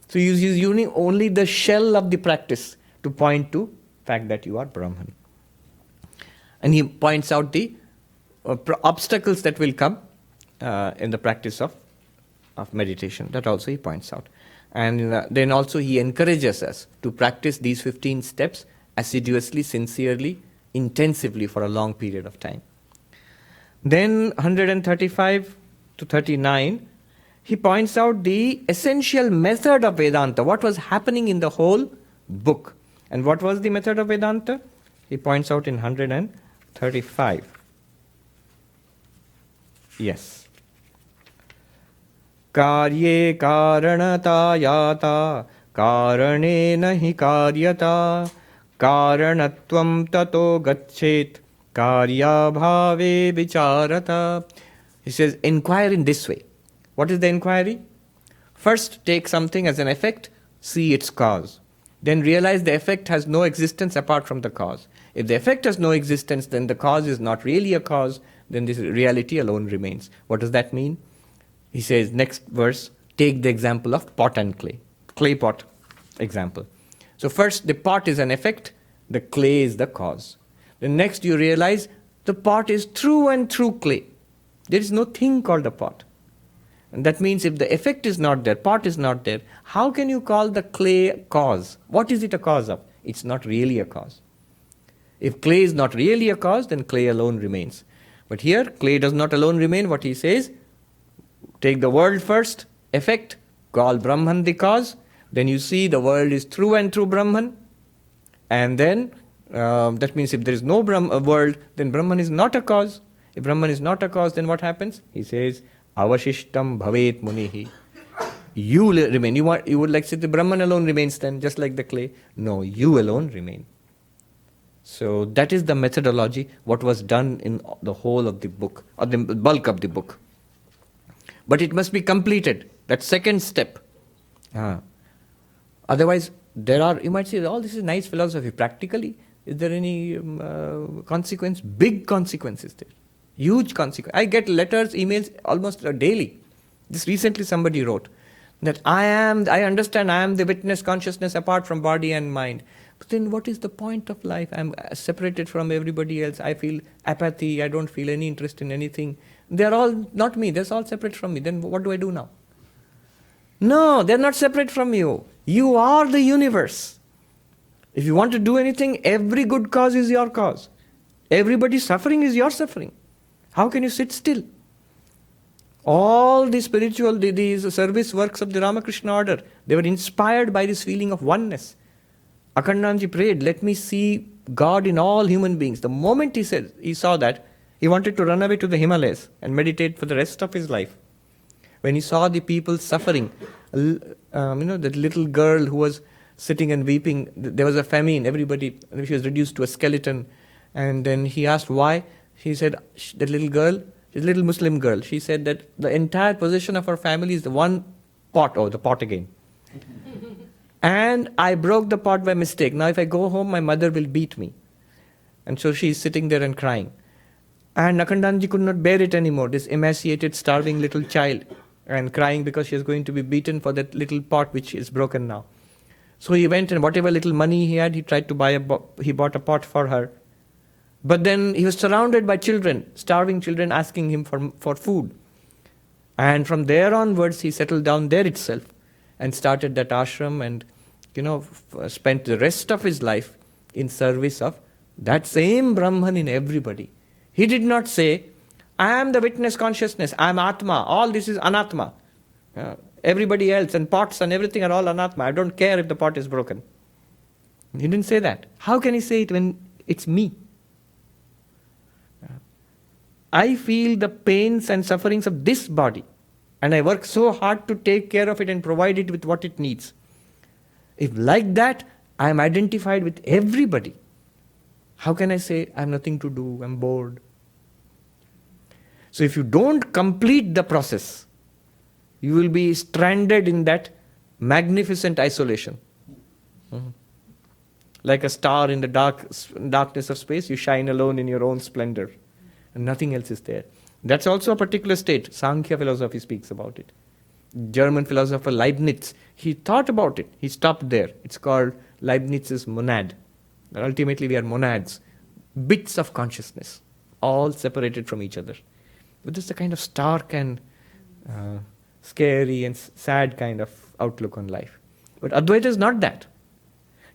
So he is using only the shell of the practice to point to the fact that you are Brahman. And he points out the obstacles that will come in the practice of meditation. That also he points out. And then also he encourages us to practice these 15 steps assiduously, sincerely, intensively for a long period of time. Then 135 to 39, he points out the essential method of Vedanta, what was happening in the whole book. And what was the method of Vedanta? He points out in 135. Yes. Karye karanata yata karanena hi karyata karanatvam tato gachet karyabhave vicharata. He says, inquire in this way. What is the inquiry? First, take something as an effect, see its cause. Then realize the effect has no existence apart from the cause. If the effect has no existence, then the cause is not really a cause, then this reality alone remains. What does that mean? He says, next verse, take the example of pot and clay. Clay pot example. So first, the pot is an effect, the clay is the cause. Then next you realize the pot is true and true clay. There is no thing called a pot. And that means if the effect is not there, pot is not there, how can you call the clay cause? What is it a cause of? It's not really a cause. If clay is not really a cause, then clay alone remains. But here, clay does not alone remain. What he says, take the world first, effect, call Brahman the cause, then you see the world is true and true Brahman, and then that means if there is no world, then Brahman is not a cause. If Brahman is not a cause, then what happens? He says, avashishtam bhavet munihi. You remain. You would like to say the Brahman alone remains then, just like the clay. No, you alone remain. So that is the methodology, what was done in the whole of the book, or the bulk of the book. But it must be completed, that second step. Otherwise, you might say, oh, this is nice philosophy. Practically, is there any consequence? Big consequences there. Huge consequence. I get letters, emails almost daily. Just recently somebody wrote that I understand I am the witness consciousness apart from body and mind. But then what is the point of life? I am separated from everybody else. I feel apathy. I don't feel any interest in anything. They're all not me. They're all separate from me. Then what do I do now? No, they're not separate from you. You are the universe. If you want to do anything, every good cause is your cause. Everybody's suffering is your suffering. How can you sit still? All the spiritual, these service works of the Ramakrishna order, they were inspired by this feeling of oneness. Akhandanji prayed, let me see God in all human beings. The moment he saw that, He wanted to run away to the Himalayas and meditate for the rest of his life. When he saw the people suffering, that little girl who was sitting and weeping, there was a famine, everybody, she was reduced to a skeleton. And then he asked why. He said, that little girl, she's a little Muslim girl, she said that the entire possession of her family is the one pot, the pot again. And I broke the pot by mistake. Now if I go home, my mother will beat me. And so she's sitting there and crying. And Nakandanji could not bear it anymore, this emaciated, starving little child, and crying because she is going to be beaten for that little pot which is broken now. So he went, and whatever little money he had, he tried to buy he bought a pot for her. But then he was surrounded by children, starving children asking him for food. And from there onwards, he settled down there itself and started that ashram and, spent the rest of his life in service of that same Brahman in everybody. He did not say, I am the witness consciousness, I am Atma, all this is Anatma. Everybody else and pots and everything are all Anatma. I don't care if the pot is broken. He didn't say that. How can he say it when it's me? I feel the pains and sufferings of this body, and I work so hard to take care of it and provide it with what it needs. If like that, I am identified with everybody, how can I say I have nothing to do, I'm bored? So if you don't complete the process, you will be stranded in that magnificent isolation. Like a star in the darkness of space, you shine alone in your own splendor. And nothing else is there. That's also a particular state. Sankhya philosophy speaks about it. German philosopher Leibniz, he thought about it. He stopped there. It's called Leibniz's monad. And ultimately we are monads, bits of consciousness, all separated from each other. But this is a kind of stark and scary and sad kind of outlook on life. But Advaita is not that.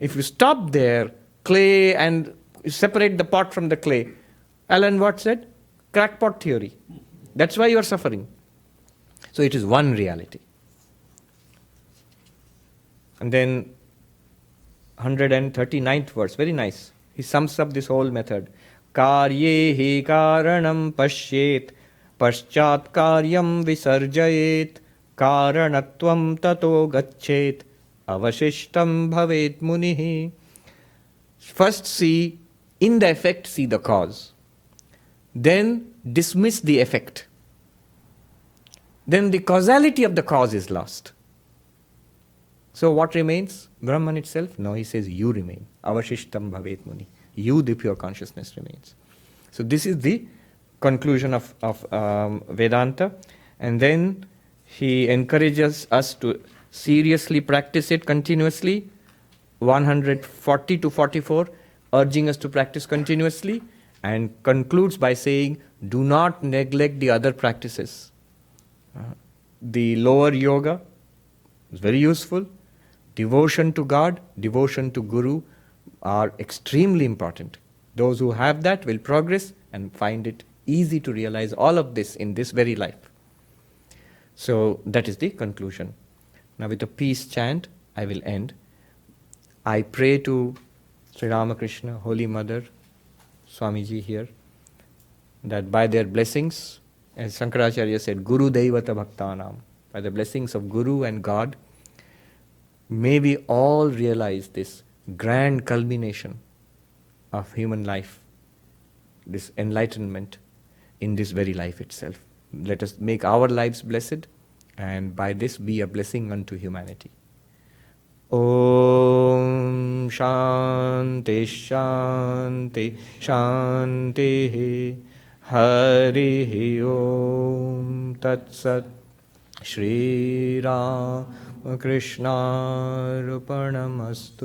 If you stop there, clay, and separate the pot from the clay, Alan Watts said, crackpot theory. That's why you are suffering. So it is one reality. And then 139th verse, very nice. He sums up this whole method. Karyehi karanam pashyet, paschat karyam visarjayet, karanatvam tato gachet, avashishtam bhavet munihi. First see, in the effect see the cause. Then dismiss the effect. Then the causality of the cause is lost. So what remains? Brahman itself? No, he says you remain. Avashishtam bhavet muni. You, the pure consciousness, remains. So this is the conclusion of Vedanta. And then he encourages us to seriously practice it continuously. 140 to 44, urging us to practice continuously. And concludes by saying, do not neglect the other practices. The lower yoga is very useful. Devotion to God, devotion to Guru are extremely important. Those who have that will progress and find it easy to realize all of this in this very life. So that is the conclusion. Now with a peace chant, I will end. I pray to Sri Ramakrishna, Holy Mother, Swamiji here, that by their blessings, as Shankaracharya said, Guru Devata Bhaktanam, by the blessings of Guru and God, may we all realize this grand culmination of human life, this enlightenment in this very life itself. Let us make our lives blessed, and by this be a blessing unto humanity. Om Shanti Shanti Shanti Hari Om Tat Sat Shri Ram Krishna Rupanamastu.